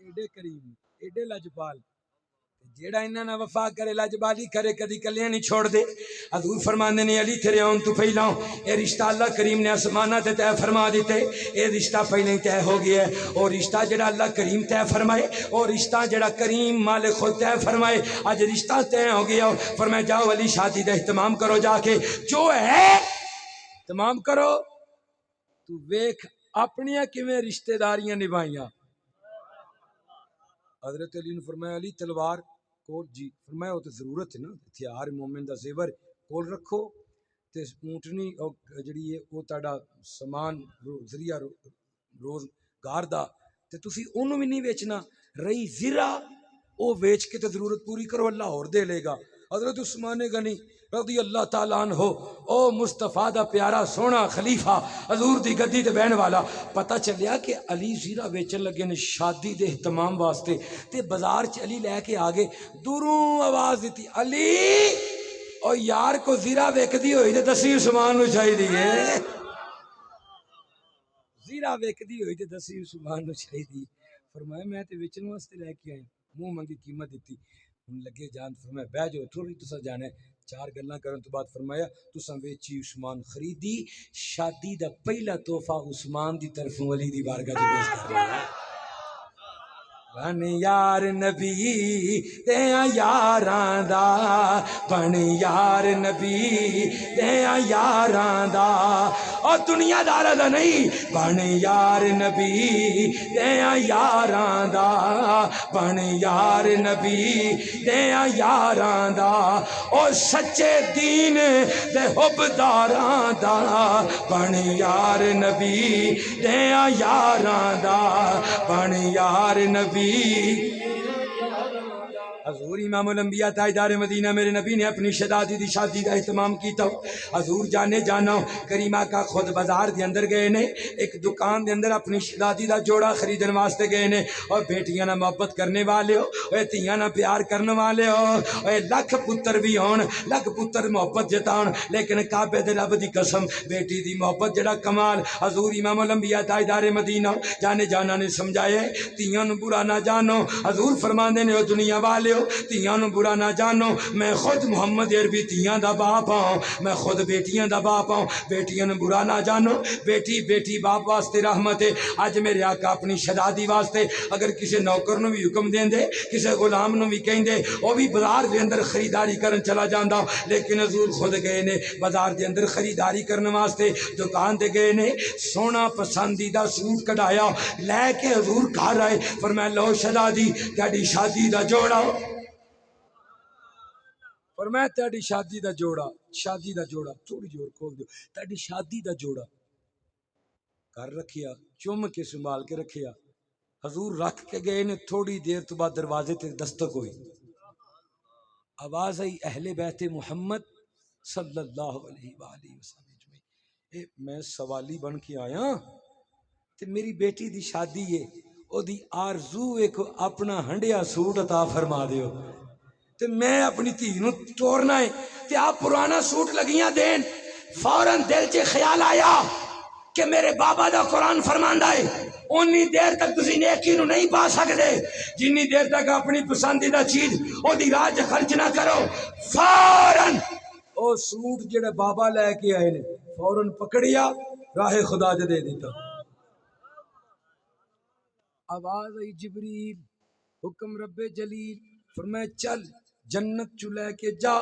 ایڈے کریم ایڈے لجپال جیڑا انہاں نہ وفا کرے لجبالی کرے کدی کلیاں نہیں چھوڑ دے۔ حضور فرماندے نے علی تیرے آن تو پہلا اے رشتہ اللہ کریم نے آسمانہ تے طے فرما دیتے، اے رشتہ پہلے ہی طے ہو گیا ہے، اور رشتہ جڑا اللہ کریم طے فرمائے اور رشتہ جڑا کریم مالک خود طے فرمائے، آج رشتہ طے ہو گیا، فرمایا جاؤ علی شادی دا اہتمام کرو جا کے جو ہے اہتمام کرو، تو ویکھ اپنیاں کیویں رشتہ داریاں نبھائیاں، حضرت علی نے فرمایا علی تلوار کول جی، فرمایا وہ تو ضرورت ہے نا، ہتھیار مومن دا زیور کول رکھو تے اونٹنی او جڑی ہے وہ تہاڈا سامان ذریعہ روزگار دا تے تسی اونوں بھی نہیں ویچنا، رہی زرا او ویچ کے تے ضرورت پوری کرو، اللہ اور دے لے گا۔ حضرت عثمان غنی رضی اللہ تعالیٰ عنہ او مصطفیٰ دا پیارا سونا خلیفہ حضور دی گدی تے بہن والا، پتہ چلیا کہ علی زیرہ ویچن لگے نے شادی دے اہتمام واسطے، تے بازار چ علی لے کے آگے، دوروں آواز دیتی علی او یار کو زیرہ ویکدی ہوئی تے دسی عثمان نو چاہی دیئے، زیرہ ویکدی ہوئی تے دسی عثمان نو چاہی دی۔ فرمایا میں تے ویچن واسطے لے کے آئی، منہ منگی قیمت دیتی، ہن لگے جان، فرمایا بہ جاؤ تھوڑی تسا جانے، چار گلاں کرن تو بعد فرمایا تساں ویچی عثمان خریدی، شادی دا پہلا تحفہ عثمان دی طرفوں علی دی بارگاہ چ پیش کر رہا ہے۔ بن یار نبی دیاں یاراں دا، بن یار نبی دیاں یاراں دا، اور دنیا دار دا نہیں، بن یار نبی دیاں یاراں دا، بن یار نبی دیاں یاراں دا، اور سچے دین دے حبداراں دا، بن یار نبی دیاں یاراں دا، بن یار نبی۔ حضور امام الانبیاء تاجدار مدینہ میرے نبی نے اپنی شہزادی دی شادی کا اہتمام کیتا، حضور جانے جانا کریمہ کا خود بازار دے اندر گئے نے، ایک دکان دے اندر اپنی شہزادی دا جوڑا خریدن واسطے گئے نے، اور بیٹیاں نہ محبت کرنے والے ہو، اور تیاں نہ پیار کرنے والے ہو، اور لکھ پتر بھی ہون، لکھ پتر محبت جتاؤن، لیکن کعبے دے رب دی قسم بیٹی دی محبت جڑا کمال۔ حضور امام الانبیاء تاجدار مدینہ جانے جانا نے سمجھائے تیاں نو برا نہ جانو، حضور فرماندے نے او دنیا والے تیاں نو برا نہ جانو، میں خود محمد عربی تیاں دا باپ ہوں، میں خود بیٹیاں دا باپ ہوں، بیٹیاں نو برا نہ جانو، بیٹی بیٹی باپ واسطے رحمت ہے۔ اج میرے آقا اپنی شہزادی واسطے اگر کسی نوکر نو بھی حکم دین دے، کسی غلام نو بھی کہیں دے، وہ بھی بازار دے اندر خریداری کرن چلا جاندا، لیکن حضور خود گئے نے بازار دے اندر خریداری کرنے واسطے، دکان دے گئے نے، سونا پسندیدہ سوٹ کٹایا لے کے حضور گھر آئے، فرمایا لو شہزادی تہاڈی شادی دا جوڑا، فرمایا تہاڈی شادی دا جوڑا، شادی دا جوڑا تھوڑی جور کھول دیو، تہاڈی شادی دا جوڑا کر رکھیا، چوم کے سنبھال کے رکھیا، حضور رکھ کے گئے نے، تھوڑی دیر تو بعد دروازے تے دستک ہوئی، آواز آئی اہل بیت محمد صلی اللہ علیہ وآلہ وسلم۔ میں سوالی بن کے آیا تے میری بیٹی دی شادی ہے، او دی آرزو ایک اپنا ہنڈیا سوٹ عطا فرما دیو، تے میں اپنی تھی نو توڑنا ہے، تے آپ پرانا سوٹ لگیاں دین، فوراں دل چے خیال آیا کہ میرے بابا دا قرآن فرماندا ہے اونی دیر تک تسی نیکی نو نہیں پا سکتے جنی دیر تک اپنی پسندیدہ چیز او دی راج خرچ نہ کرو۔ فوراً او سوٹ جڑے بابا لے کے آئے نے فوراً پکڑیا، راہ خدا دے دے دیتا، آواز آئی جبریل حکم رب جلیل، فرمایا چل جنت چو لے کے جا۔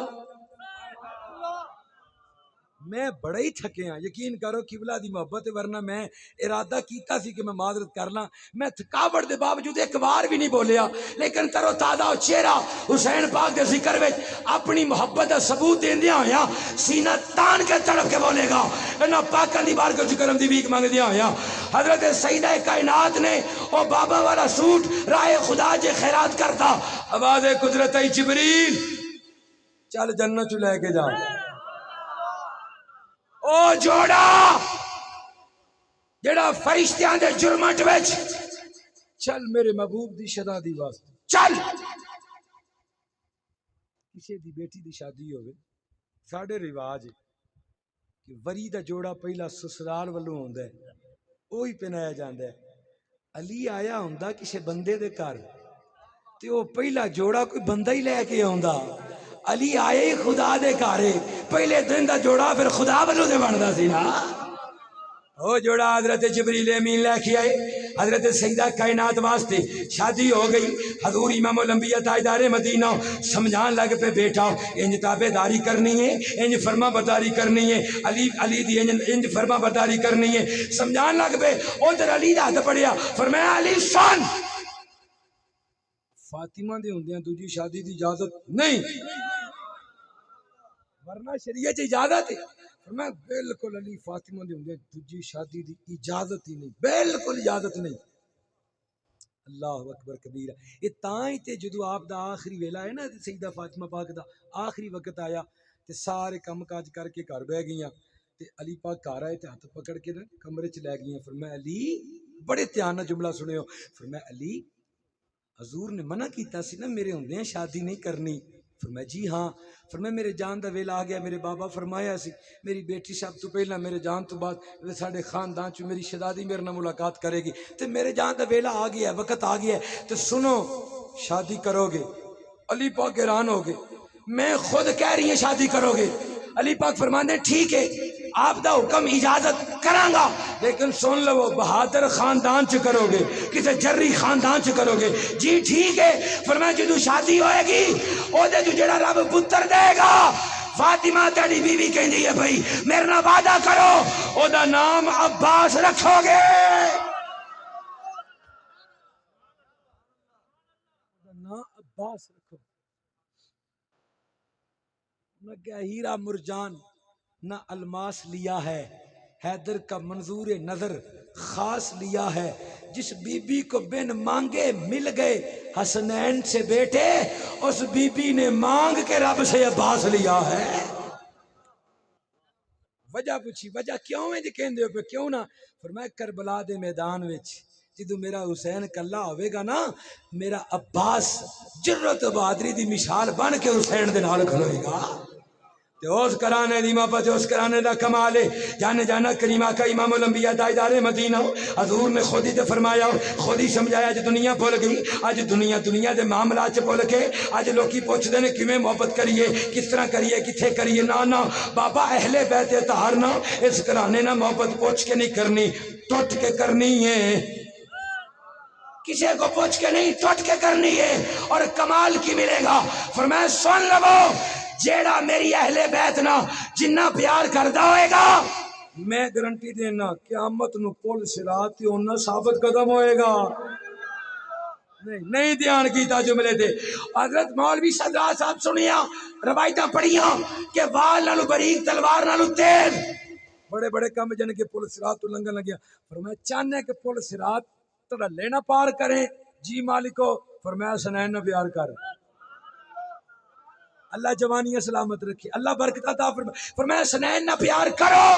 میں بڑا ہی تھکے ہاں، یقین کرو قبلہ دی محبت، ورنہ میں ارادہ کیتا سی کہ میں معذرت کرنا، میں تھکاوٹ دے باوجود ایک بار بھی نہیں بولیا، لیکن ترو تازہ چہرہ حسین پاک دے ذکر وچ اپنی محبت دا ثبوت دیندیاں ہویا سینہ تان کے تڑپ کے بولے گا، انہاں پاکاں دی بارگاہ وچ کرم دی بھیک مانگدیاں ہویا حضرت سیدہ کائنات نے او بابا والا سوٹ راہ خدا جے خیرات کرتا، آواز قدرت جبریل چل جنت چ لے کے جا۔ او جوڑا جڑا فرشتیاں دے جرمٹ وچ، چل میرے محبوب دی شہزادی واسطے چل۔ کسی دی بیٹی دی شادی ہوئے ساڈے رواج ہے کہ وری دا جوڑا پہلا سسرال والوں ہوندا ہے، وہی پہنایا جاندا ہے۔ علی آیا ہوندا کسی بندے دے گھر تے وہ پہلا جوڑا کوئی بندہ ہی لے کے آوندا، علی آئے ہی خدا دے گھر، پہلے دن دا جوڑا پھر خدا والوں دے بندا سی نا۔ وہ جوڑا حضرت جبریل امین لے کے آئے حضرت سیدہ کائنات واسطے، شادی ہو گئی، حضور امام الانبیاء تاجدار مدینہ سمجھان لگ پہ بیٹھا انج تابع داری کرنی ہے، انج فرما برداری کرنی ہے، علی دی انج فرما برداری کرنی ہے، سمجھان لگ پہ ادھر علی دا ہاتھ پڑیا، فرمایا علی سن فاطمہ دے ہوندیاں دوجی شادی دی اجازت نہیں، ورنہ شریعت اجازت ہے۔ فرمایا بالکل علی فاطمہ دے ہوندیاں دوجی شادی دی اجازت ہی نہیں، بالکل اجازت نہیں۔ اللہ اکبر کبیرہ۔ یہ تاں ہی تے جدو آپ دا آخری ویلا ہے نا سیدہ فاطمہ پاک دا آخری وقت آیا تے سارے کم کاج کر کے گھر بہ گئیاں تے علی پاک گھر آئے تے ہاتھ پکڑ کے نا کمرے چ لے گئیاں۔ فرمایا علی، بڑے دھیان نال جملہ سنیو، فرمایا علی حضور نے منع کیتا سی نا میرے ہوندے شادی نہیں کرنی؟ فرمایا جی ہاں۔ فرمایا میرے جان دا ویلا آ گیا، میرے بابا فرمایا سی میری بیٹی سب تو پہلا میرے جان تو بعد ساڈے خاندان چ میری شہزادی میرے نال ملاقات کرے گی تے میرے جان دا ویلا آ گیا، وقت آ گیا تے سنو شادی کرو گے؟ علی پاک حیران ہو گئے، میں خود کہہ رہی ہیں شادی کرو گے؟ علی پاک فرماندے ٹھیک ہے آپ دا حکم اجازت کراں گا، لیکن سن لو بہادر خاندان چ کرو گے کسے جری خاندان چ کرو گے؟ جی ٹھیک ہے۔ فرمایا جدو شادی ہوئے گی او دے جو جڑا رب پتر دے گا فاطمہ تیری بیوی کہندی ہے بھائی میرے نال وعدہ کرو او دا نام عباس رکھو گے، نہ عباس رکھو۔ نہ کیا ہیرا مرجان نہ الماس لیا ہے، حیدر کا منظور نظر خاص لیا ہے، جس بی بی کو بن مانگے مل گئے حسنین سے بیٹے اس بی بی نے مانگ کے رب سے عباس لیا ہے۔ وجہ پوچھی وجہ کیوں ہے جی کہندے ہو پہ کیوں نہ؟ فرمایا کربلا دے میدان وچ جدو میرا حسین کلا ہوئے گا نا میرا عباس جرت و بہادری دی مثال بن کے حسین دے نال کھلوئے گا۔ تے اس کرانے دی محبت اس کرانے دا کمال ہے، جانے جانا کریمہ کا امام الانبیاء تاجدار مدینہ حضور نے خود ہی تے فرمایا خود ہی سمجھایا آج دنیا بھول گئی، آج دنیا دے معاملات چ بھول کے آج لوکی پوچھتے ہیں کیویں محبت کریے کس طرح کریے کتھے کریے؟ نہ بابا اہل بیت اطہار نہ اس کرانے نہ محبت پوچھ کے نہیں کرنی، ٹوٹ کے کرنی ہے، کسی کو پوچھ کے نہیں ٹوٹ کے کرنی ہے۔ اور کمال کی ملے گا؟ فرمایا سن لو جیڑا میری اہل بیت نا جنہ پیار کردا ہوئے گا میں گارنٹی دینا قیامت نو پل صراط تے انہاں ثابت قدم ہوئے گا۔ نہیں دھیان کیتا جملے دے۔ حضرت مولوی صدرات صاحب سنیا روایتاں پڑھیاں کہ وال نالو باریک تلوار نالو تیز بڑے بڑے کم جن کے پل صراط تو لنگن لگیا۔ فرمایا چاہنے کہ پل صراط تڑا لینا پار کریں؟ جی مالکو۔ فرمایا حسنین نہ پیار کر، اللہ جوانیاں سلامت رکھی، اللہ برکت عطا فرمائے۔ فرمایا حسنین نہ پیار کرو،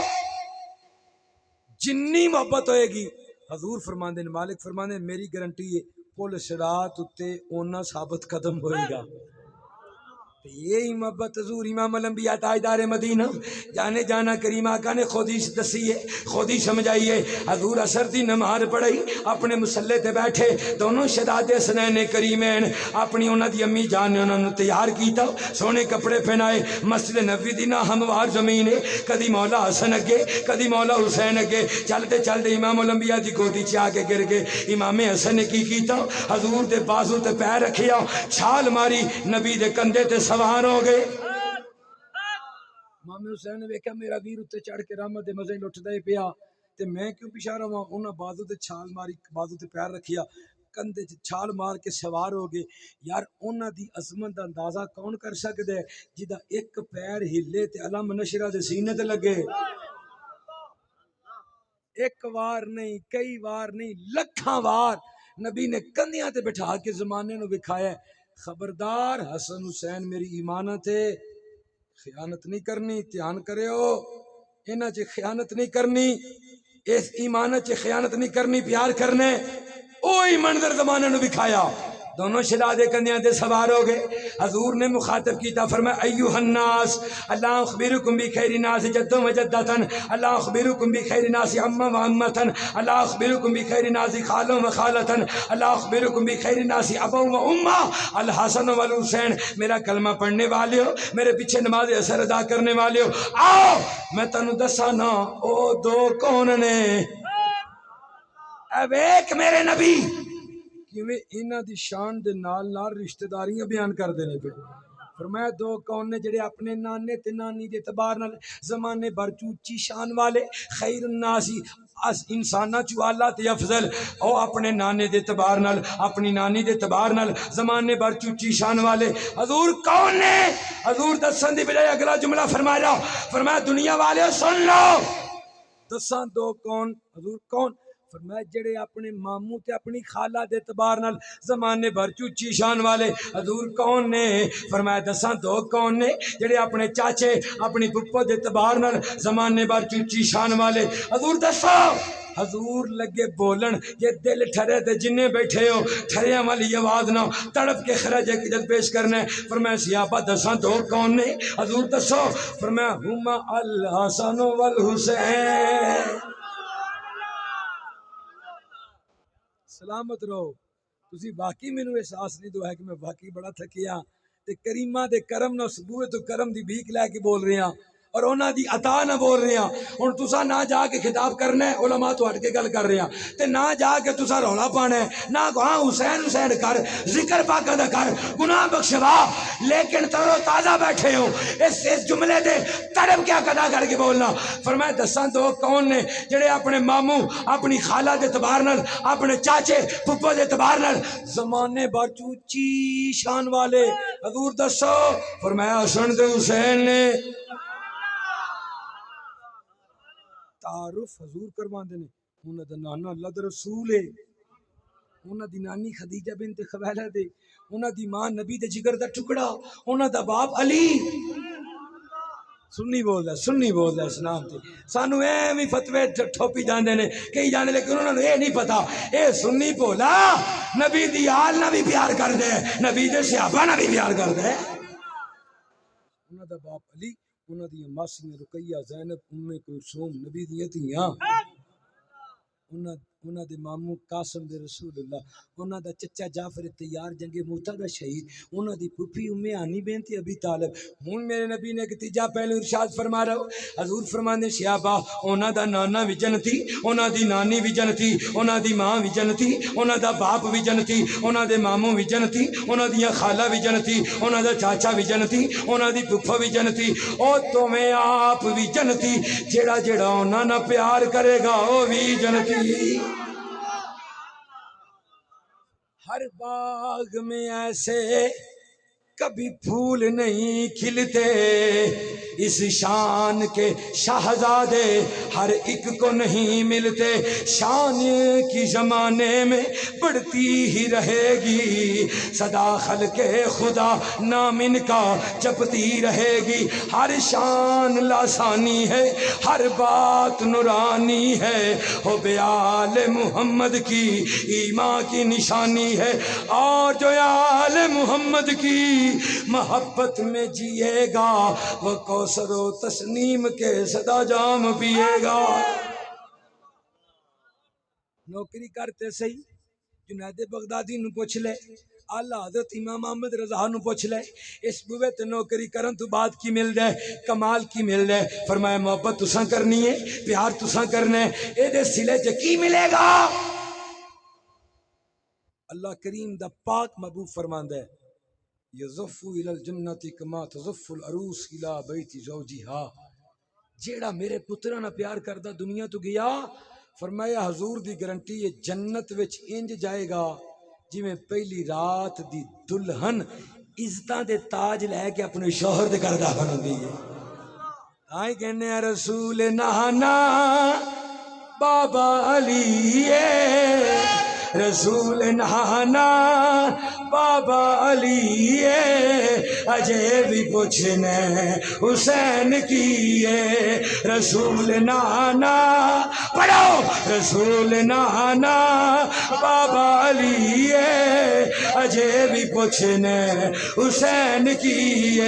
جنی محبت ہوئے گی حضور فرماندے مالک فرماندے میری گارنٹی ہے پل صراط اتے اونا ثابت قدم ہوئے گا۔ یہی محبت حضور امام الانبیاء تاجدار مدینہ جانے جانا کریمہ کا نے خود ہی دسی ہے خود ہی سمجھائیے۔ حضور عصر دی نماز پڑھائی اپنے مسلح تے بیٹھے دونوں شہزادے حسنین کریمین اپنی انہاں دی امی جان نے انہاں نوں تیار کیتا سونے کپڑے پہنائے مسجد نبوی دی نہ ہموار زمین ہے کدی مولا حسن اگے کدی مولا حسین اگے چلتے چلتے امام الانبیاء دی گودی چ آ کے گر گئے۔ امام حسن نے کی کیتا حضور دے بازو تے پیر رکھیا چھال ماری نبی دے کندھے تے سوار ہو گئے۔ امام حسین نے ویکھیا میرا ویر اتنے چڑھ کے رحمت دے مزے لٹدا ہی پیا تے میں کیوں پیچھے رہواں؟ انہاں بازو تے چھال ماری بازو تے پیر رکھیا کندھے چ چھال مار کے سوار ہو گئے۔ یار انہاں دی عظمت دا اندازہ کون کر سکدا ہے جدا ایک پیر ہلے تے علم نشرہ دے سینے تے لگے؟ ایک وار نہیں کئی وار نہیں لکھاں وار نبی نے کندھیاں تے بٹھا کے زمانے نو وکھایا ہے خبردار حسن حسین میری ایمانت ہے خیانت نہیں کرنی، دھیان کرے ہو انہاں چ خیانت نہیں کرنی، اس ایمانت چ خیانت نہیں کرنی، پیار کرنے اوہی منظر زمانے نو وکھایا۔ دونوں شہزادے کندھیاں تے سوار ہو گئے۔ حضور نے مخاطب کیتا فرمایا ایھا الناس اللہ اخبرکم بخیر الناس جدا و جدۃ اللہ اخبرکم بخیر الناس عما و عمۃ اللہ اخبرکم بخیر الناس خالا و خالۃ اللہ اخبرکم بخیر الناس ابا و امہ الحسن والحسین۔ میرا کلمہ پڑھنے والے ہو میرے پیچھے نماز اثر ادا کرنے والے ہو آؤ میں تانوں دساں نا او دو کون نے؟ اے ویکھ میرے نبی کیویں انہاں دی شان دے نال نال رشتہ داریاں بیان کر دینے پہ فرمایا دو کون نے جڑے اپنے نانے تے نانی دے اعتبار نال زمانے بھر چوچی شان والے خیر الناسی اس انساناں چو اعلیٰ تے افضل او اپنے نانے دے اعتبار نال اپنی نانی دے اعتبار نال زمانے بھر چوچی شان والے حضور کون نے حضور دسن دی بجائے اگلا جملہ فرمایا فرمایا دنیا والے سن لو دساں دو کون حضور کون فرمایا جڑے اپنے ماموں تے اپنی خالہ دے اعتبار نال زمانے بھر چوچی شان والے حضور کون نے فرمایا دساں دو کون نے جڑے اپنے چاچے اپنی پھپھو دے اعتبار نال زمانے بھر چوچی شان والے حضور دسو حضور لگے بولن یہ دل ٹھرے تے جنہیں بیٹھے ہو ٹھریاں والی آواز نہ تڑپ کے خراج عقیدت پیش کرنا ہے فرمایا صحابہ دساں دو کون نے حضور دسو فرمایا ہما الحسن والحسین سلامت رہو تسی واقعی مینوں احساس نہیں دو ہے کہ میں واقعی بڑا تھکیا تے کریمہ دے کرم نہ سبوے تو کرم دی بھیک لے کے بول رہے ہیں اور انہاں دی عطا نہ بول رہے ہیں ہن تساں نہ جا کے خطاب کرنا ہے علماء تو ہٹ کے گل کر رہے ہیں تے نہ جا کے تساں رولا پانا ہے نہ ہاں حسین حسین کر ذکر پاک دا کر گناہ بخشوا لیکن تر و تازہ بیٹھے ہو اس جملے دے تڑپ کیا ادا کر کے بولنا فرمایا دساں دو کون نے جڑے اپنے ماموں اپنی خالہ دے اعتبار نال اپنے چاچے پھپھو دے اعتبار نال زمانے بھر چوچی شان والے حضور دسو فرمایا حسن تے حسین نے تعارف حضور کرواندے نے انہاں دا نانا اللہ دا رسول ہے انہاں دی نانی خدیجہ بنت خویلد ہے انہاں دی ماں نبی دے جگر دا ٹکڑا انہاں دا باپ علی سنی بولدا اسلام تے سانو ایویں فتوی ٹھوپی جاندے نے کئی جانے لیکن انہاں نوں اے نہیں پتا اے سنی بولا نبی دی آل نہ بھی پیار کر دے نبی دے صحابہ نہ بھی پیار کر دے انہاں دا باپ علی انہاں دی ماسیاں رقیہ زینب ام کلثوم نبی دیاں تھیاں انہاں دے ماموں قاسم دے رسول اللہ انہاں دا چچا جعفر تیار جنگ موتا دا شہید انہاں دی پھپھی ام ہانی بنت ابی طالب ہن میرے نبی نے ایک تیجا پہلو ارشاد فرما رہا حضور فرماندے صحابہ انہاں دا نانا بھی جنتی انہاں دی نانی بھی جنتی انہاں دی ماں بھی جنتی انہاں دا باپ بھی جنتی انہاں دے ماموں بھی جنتی انہاں دیاں خالہ بھی جنتی انہاں دا چاچا بھی جنتی انہاں دی پھپھو بھی جنتی او تمہیں آپ بھی جنتی جیڑا جیڑا انہاں نہ پیار کرے گا او بھی جنتی ہر باغ میں ایسے کبھی پھول نہیں کھلتے اس شان کے شہزادے ہر ایک کو نہیں ملتے شان کی زمانے میں بڑھتی ہی رہے گی صدا خلق خدا نام ان کا جپتی رہے گی ہر شان لاسانی ہے ہر بات نورانی ہے ہو بیال محمد کی ایمان کی نشانی ہے اور جو آل محمد کی محبت میں جیے گا وہ کوثر و تسنیم کے صدا جام پیے گا نوکری کرتے صحیح جنید بغدادی نو پوچھ لے اعلیٰ حضرت امام احمد رضا نو پوچھ لے اس بوے تے نوکری کرن تو بعد کی مل دے کمال کی مل دے فرمایا محبت تساں کرنی ہے پیار تساں کرنا ہے اے دے سلے چ کی ملے گا اللہ کریم دا پاک محبوب فرماندا ہے یزفو الی الجنت کما تزف العروس الی بیت زوجها جیڑا میرے پترا نہ پیار کردا دنیا تو گیا فرمایا حضور دی گارنٹی یہ جنت وچ انج جائے گا جی میں پہلی رات دی دلہن عزتاں دے تاج لے کے اپنے شوہر دے گھر داخل ہوندی ہے آئی کہنے ہیں رسول نہانا بابا علی رسول نہانا بابا علی اجے بھی پوچھنے حسین کی رسول نہانا پڑھو رسول نہانا بابا علی اجے بھی پوچھنے حسین کی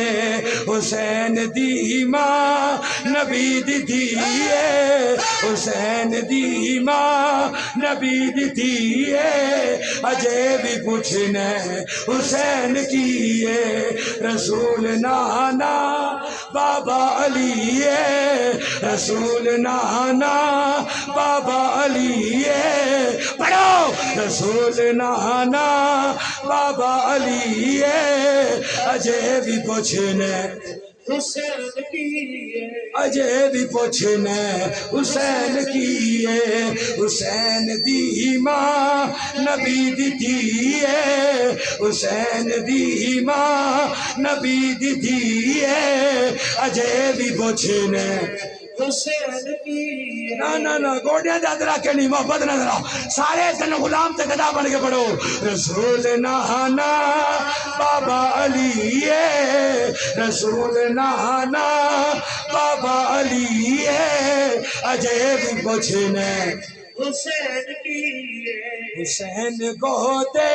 حسین دی ماں نبی دی حسین دی ماں نبی دی اجے بھی پوچھنے حسین کی رسول نانا بابا علی رسول نانا بابا علی پڑھو رسول نانا بابا علی ہے اجے بھی پوچھنے حسین کی اجے بھی پوچھنے حسین کی ہے حسین دی ماں نبی دی تھی ہے حسین دی ماں نبی دی تھی ہے اجے بھی پوچھنے حسین کی نا گوڑیاں دے ادرا کے نہیں محبت نہ ذرا سارے تن غلام تے گدا بن کے پڑھو رسول نانا بابا علی ہے رسول نانا بابا علی ہے اجے بھی پوچھنے حسین کی حسین کو دے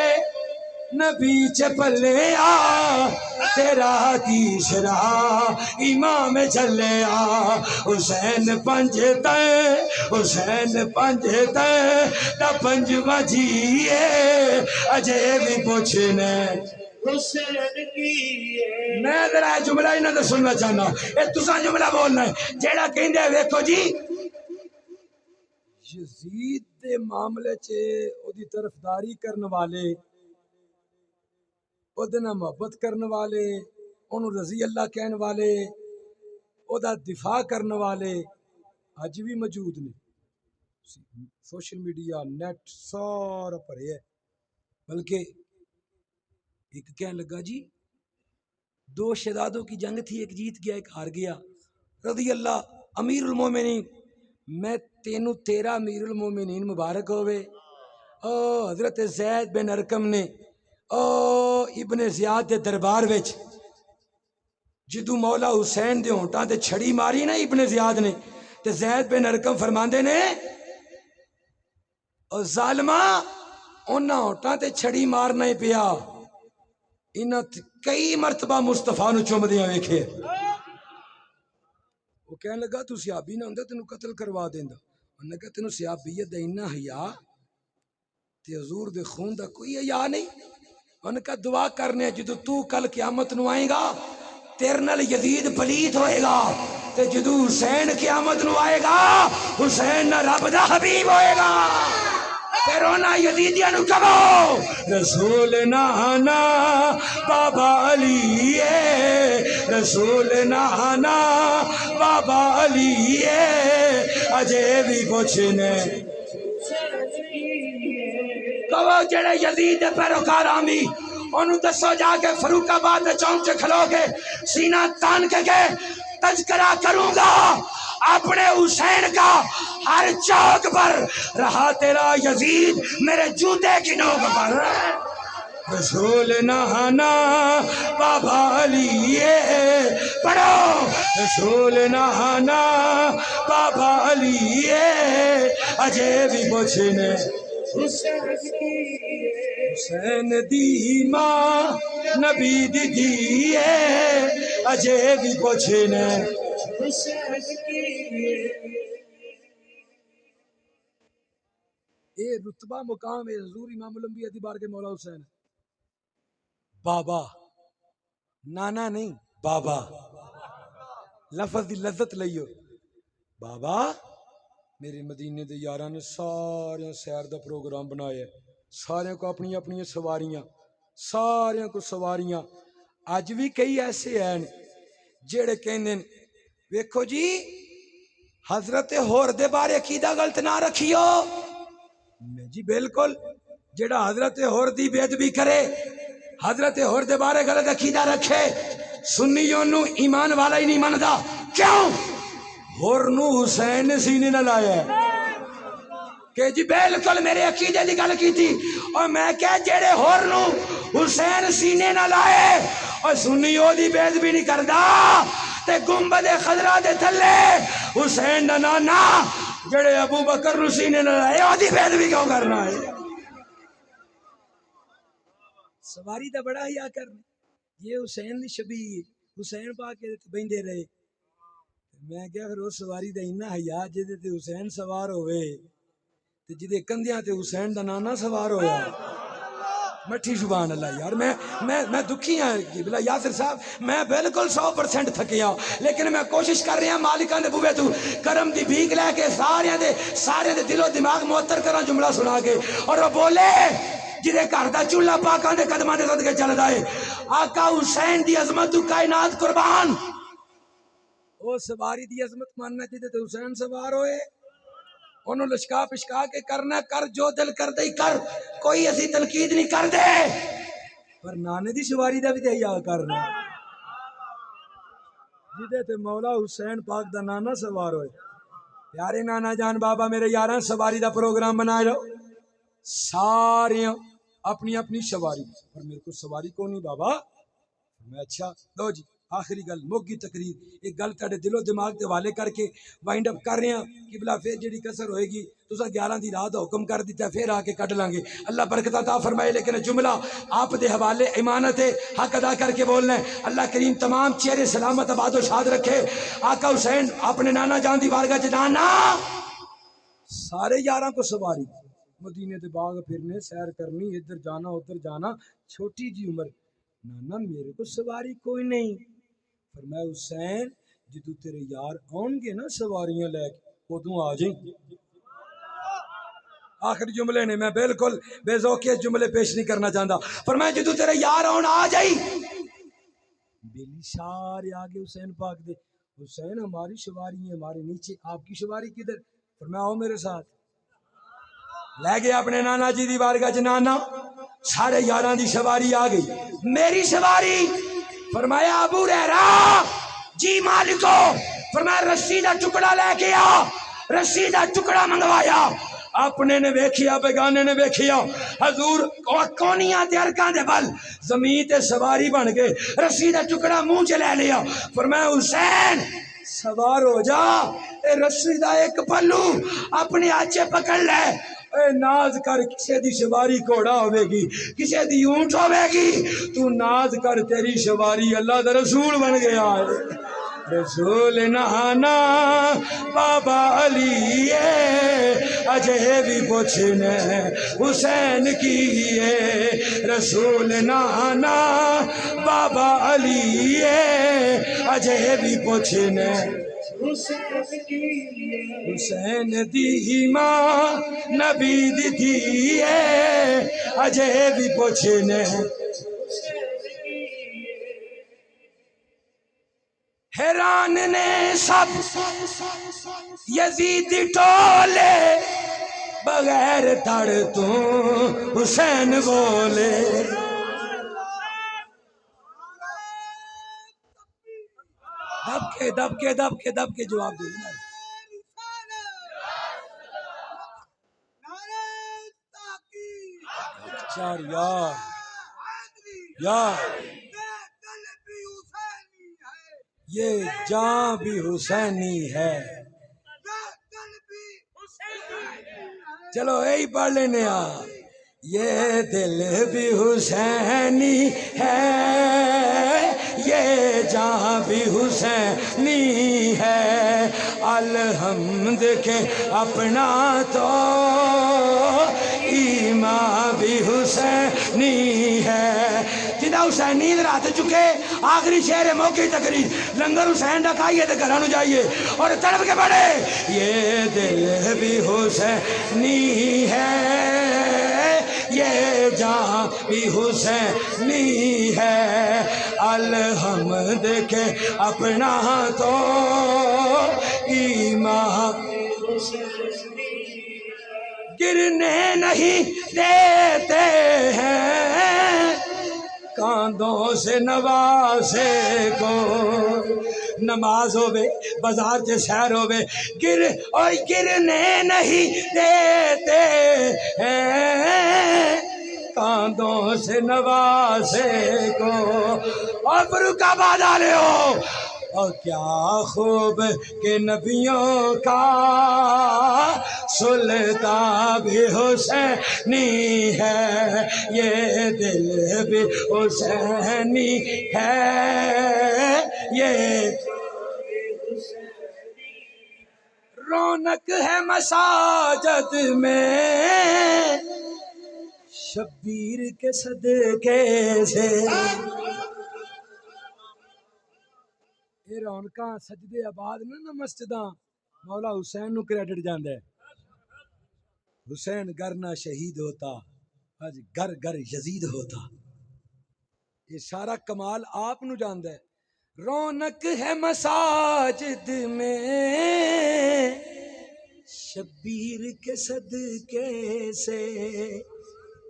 نبی چپلے آ تیرا تیسرا امام چلے آ حسین پنجتے حسین پنجتے تا پنجواں جیے اجے بھی پوچھنے حسین کی میں ذرا جملہ ہی نہ سننا چاہنا اے تساں جملہ بولنا ہے جیڑا کہندے ویکھو جی یزید دے معاملے چ اودی طرفداری کرن والے اودے نال محبت کرن والے اونوں رضی اللہ کہن والے اودا دفاع کرن والے اج بھی موجود نے سوشل میڈیا نیٹ سارا بھرے ہے بلکہ ایک کہنے لگا جی دو شہزادوں کی جنگ تھی ایک جیت گیا ایک ہار گیا رضی اللہ امیر المومنین میں تینوں تیرا امیر المومنین مبارک ہوئے او حضرت زید بن ارکم نے او ابن زیاد دے دربار وچ جدو مولا حسین دے ہونٹاں تے چھڑی ماری نا ابن زیاد نے تے زید بن ارکم فرماندے نے او ظالمہ انہاں ہونٹاں تے چھڑی مارنا ہی پیا انہاں کئی مرتبہ مصطفیٰ نو چومدیاں ویکھے وہ کہنے لگا تو صحابی نہ ہوندا تینوں قتل کروا دیندا انہوں نے کہا تینوں صحابیت دا اتنا حیا تے حضور دے خون دا کوئی حیا نہیں انہوں نے کہا دعا کرنے جدو تو کل قیامت نو آئے گا تیرے نال یزید پلیت ہوئے گا تے جدو حسین قیامت نو آئے گا حسین نہ رب دا حبیب ہوئے گا پھر اونا یزیدیاں نو کہو رسول نانا بابا علی ہے رسول نانا بابا علی ہے اجے بھی پوچھنے کہو جڑے یزید دے پیروکار آمی انہوں دسو جا کے فاروق آباد چونک سے کھلو گے سینہ تان کے تذکرہ کروں گا اپنے حسین کا ہر چوک پر رہا تیرا یزید میرے جوتے کی نوک پر رسول نانا بابا علی ہے پڑھو رسول نانا بابا علی ہے اجے بھی پوچھنے حسین دی ماں نبی دی دی ہے اجے بھی پوچھنے اے رتبہ مقام ہے حضور امام الانبیاء دی بار کے مولا حسین بابا نانا نہیں بابا لفظ دی لذت لئیو بابا میرے مدینے دے یاراں نے سارے سیر دا پروگرام بنایا سارے کو اپنی اپنی سواریاں سارے کو سواریاں اج بھی کئی ایسے ہیں جڑے کہندے ویکھو جی حضرت ہور دے بارے عقیدہ غلط نہ رکھیو جی بالکل جڑا حضرت ہور دی بے ادبی کرے حضرت ہور دے بارے غلط عقیدہ رکھے سنیوں نو ایمان والا ہی نہیں مندا کیوں ہور نو حسین نے سینے نہ لایا ہے کہ جی بالکل میرے عقیدے دی گل کی تھی اور میں کہ جڑے ہور نو حسین سینے نہ لائے اور سنیوں دی بے ادبی نہیں کردا تے گنبد خضرا دے تھلے حسین دا نانا جڑے ابو بکر نو سینے نہ لائے او دی بے ادبی کیوں کرنا ہے سواری دا بڑا حیا کرنا یہ حسین دی شبیہ حسین پا کے بیندے رہے میں کیا پھر اس سواری دا اتنا حیا جدے تے حسین سوار ہوئے تے جدے کندیاں تے حسین دا نانا سوار ہویا مٹھی زبان اللہ یار میں دکھی ہوں بلا یاسر صاحب میں بالکل 100% تھکیا لیکن میں کوشش کر رہا مالکاں دے بوے تو کرم دی بھیک لے کے سارے دے دل و دماغ معطر کراں جملہ سنا کے اور وہ بولے جدے گھر دا چولہا پاکاں دے قدماں دے صدقے چلدا ہے آقا حسین دی عظمت تو کائنات قربان او سواری دی عظمت ماننا جدے تے حسین سوار ہوئے انہوں لشکا پشکا کے کرنا کر جو دل کر دے کر کوئی ایسی تنقید نہیں کر دے پر نانے دی سواری دا بھی تے یا کرنا جدے تے مولا حسین پاک دا نانا سوار ہوئے پیارے نانا جان بابا میرے یاراں سواری دا پروگرام بنائے رہو ساریاں اپنی اپنی سواری پر میرے کو سواری کو نہیں بابا میں اچھا دو جی آخری گل موگی تقریر ایک گل تڑے دل و دماغ دے والے کر کے وائنڈ اپ کر رہے ہیں کہ بلا پھر جڑی کسر ہوئے گی تو 11 دی رات حکم کر دیتا ہے پھر آ کے کٹ لیں گے اللہ برکت عطا فرمائے لیکن جملہ آپ دے حوالے ایمانت ہے حق ادا کر کے بولنا ہے اللہ کریم تمام چہرے سلامت آباد و شاد رکھے آقا حسین اپنے نانا جان دی بارگاہ جانا سارے یاراں کو سواری مدینے دے باغ پھرنے سیر کرنی ادھر جانا ادھر جانا چھوٹی جی عمر نانا میرے کو سواری کوئی نہیں فرمایا حسین جدو تیرے یار آن گے نا سواریاں لے کے ادوں آ جائیں آخری جملے نے میں بالکل بے ذوقیت جملے پیش نہیں کرنا چاہتا فرمایا جدو تیرے یار آن آ جائی بیلی سارے آگے حسین پاک دے حسین ہماری سواری ہے ہمارے نیچے آپ کی سواری کدھر فرمایا آؤ میرے ساتھ لے گیا اپنے نانا جی دی بارگاہ نانا سارے یاراں دی سواری آ گئی میری سواری فرمایا ابو ریرا جی مالکو فرمایا رسی دا ٹکڑا لے کے آ رسی دا ٹکڑا منگوایا اپنے نے ویکھیا بیگانے نے ویکھیا حضور کونیاں تے ارکاں دے بل زمین تے سواری بن کے رسی دا ٹکڑا منہ چ لے لیا فرمایا حسین سوار ہو جا اے رسی دا ایک پلو اپنے آچے پکڑ لے اے ناز کر کسے دی سواری کوڑا ہوئے گی کسے دی اونٹ ہوئے گی تو ناز کر تیری سواری اللہ دا رسول بن گیا ہے رسول نانا بابا علی اجے بھی پوچھنے حسین کی رسول نانا بابا علی اجے بھی پوچھنے حسین دی ماں نبی دی اجے بھی پوچھنے حیران نے سب یزید ٹولے بغیر تڑ تو حسین بولے دب کے جواب دے چار یار یہ جان بھی حسینی ہے چلو یہی پڑھ لینے یہ دل بھی حسینی ہے یہ جان بھی حسینی ہے الحمد کے اپنا تو ایمان بھی حسینی ہے جدا حسین نیند رات چکے آخری شہر موقعی تقریر لنگر حسین ڈکائیے تو گھرانو جائیے اور تڑپ کے پڑے یہ دل بھی حسینی ہے یہ جان بھی حسینی ہے الحمد کے اپنا تو ایمان گرنے نہیں دیتے ہیں کاندوں سے نوازے کو نماز ہوئے بازار سے سیر ہوئے گرنے نہیں دیتے ہیں کاندوں سے نوازے کو اور فروخ آباد آلے ہو اور کیا خوب کہ نبیوں کا سلطان بھی حسینی ہے یہ دل بھی حسینی ہے یہ رونق ہے مساجد میں شبیر کے صدقے سے یہ رونقاں سجدے آباد نہ مسجداں مولا حسین نو کریڈٹ جاندا ہے حسین گر نہ شہید ہوتا آج گر گر یزید ہوتا یہ سارا کمال آپ نو جاندا ہے رونق ہے مساجد میں شبیر کے صدقے سے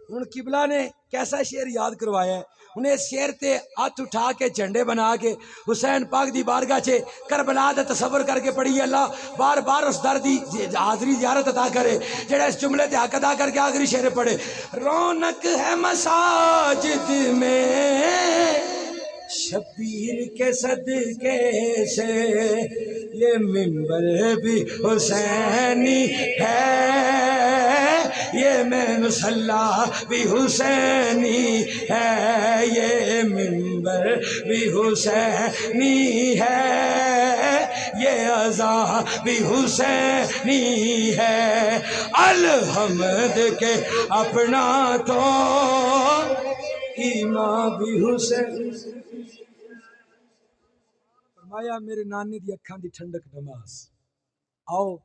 ہن قبلہ نے کیسا شعر یاد کروایا ہے انہیں اس شعر تے ہاتھ اٹھا کے جھنڈے بنا کے حسین پاک دی بارگاہ چے کربلا دا تصور کر کے پڑھی اللہ بار بار اس در دی حاضری زیارت عطا کرے جڑا اس جملے تے حق ادا کر کے آخری شعر پڑھے رونق ہے مساجد میں شبیر کے صدقے سے یہ منبر بھی حسینی ہے یہ میں مصلی بھی حسینی ہے یہ منبر بھی حسینی ہے یہ اذان بھی حسینی ہے الحمد کے اپنا تو ایمان بھی حسین فرمایا میرے نانے دی اکھاں دی ٹھنڈک نماز آؤ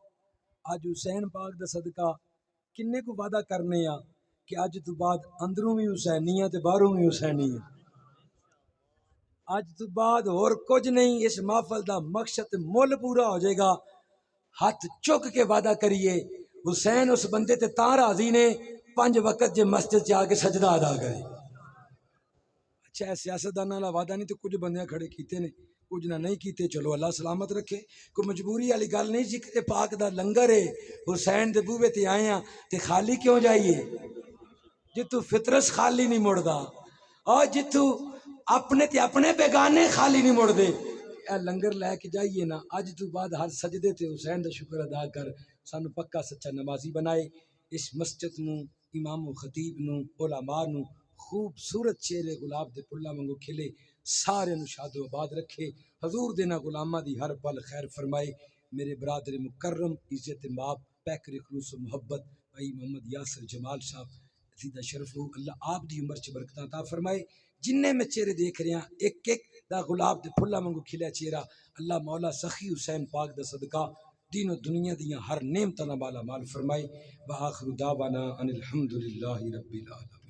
اج حسین پاک دا صدقہ کنے کو وعدہ کرنے آ کہ اج تو بعد اندروں بھی حسینی ہے تے باہروں بھی حسینی ہے اج تو بعد اور کچھ نہیں اس محفل دا مقصد مول پورا ہو جائے گا ہاتھ چک کے وعدہ کریے حسین اس بندے تے تاں راضی نے 5 وقت جے مسجد جا کے سجدہ ادا کرے اچھا سیاستداناں دا وعدہ نہیں تو کچھ بندے کھڑے کیتے نے کچھ نہ نہیں کیتے چلو اللہ سلامت رکھے کوئی مجبوری والی گل نہیں ذکر پاک دا لنگر ہے حسین دے بوے تے آئے ہیں تے خالی کیوں جائیے جتو فطرس خالی نہیں مڑدا اور جتو اپنے تے اپنے بیگانے خالی نہیں مڑ دے اے لنگر لے کے جائیے نا اج تو بعد ہر سجدے تے حسین دا شکر ادا کر سانو پکا سچا نمازی بنائے اس مسجد نو امام و خطیب نو علماء نو خوبصورت چہرے گلاب دے پلا وانگو کھلے سارے نو شاد و آباد رکھے حضور دینا غلامہ دی ہر پل خیر فرمائے میرے برادر مکرم عزت ماب پیکر خلوص و محبت بھائی محمد یاسر جمال صاحب عزیزہ شرف ہو اللہ آپ دی عمر چ برکتاں عطا فرمائے جننے میں چہرے دیکھ رہے ہیں ایک ایک دا گلاب دے پھلا وانگو کھلیا چہرہ اللہ مولا سخی حسین پاک دا صدقہ دین و دنیا دیاں ہر نعمتاں نال مالا مال فرمائے وآخر دعوانا ان الحمدللہ رب العالمین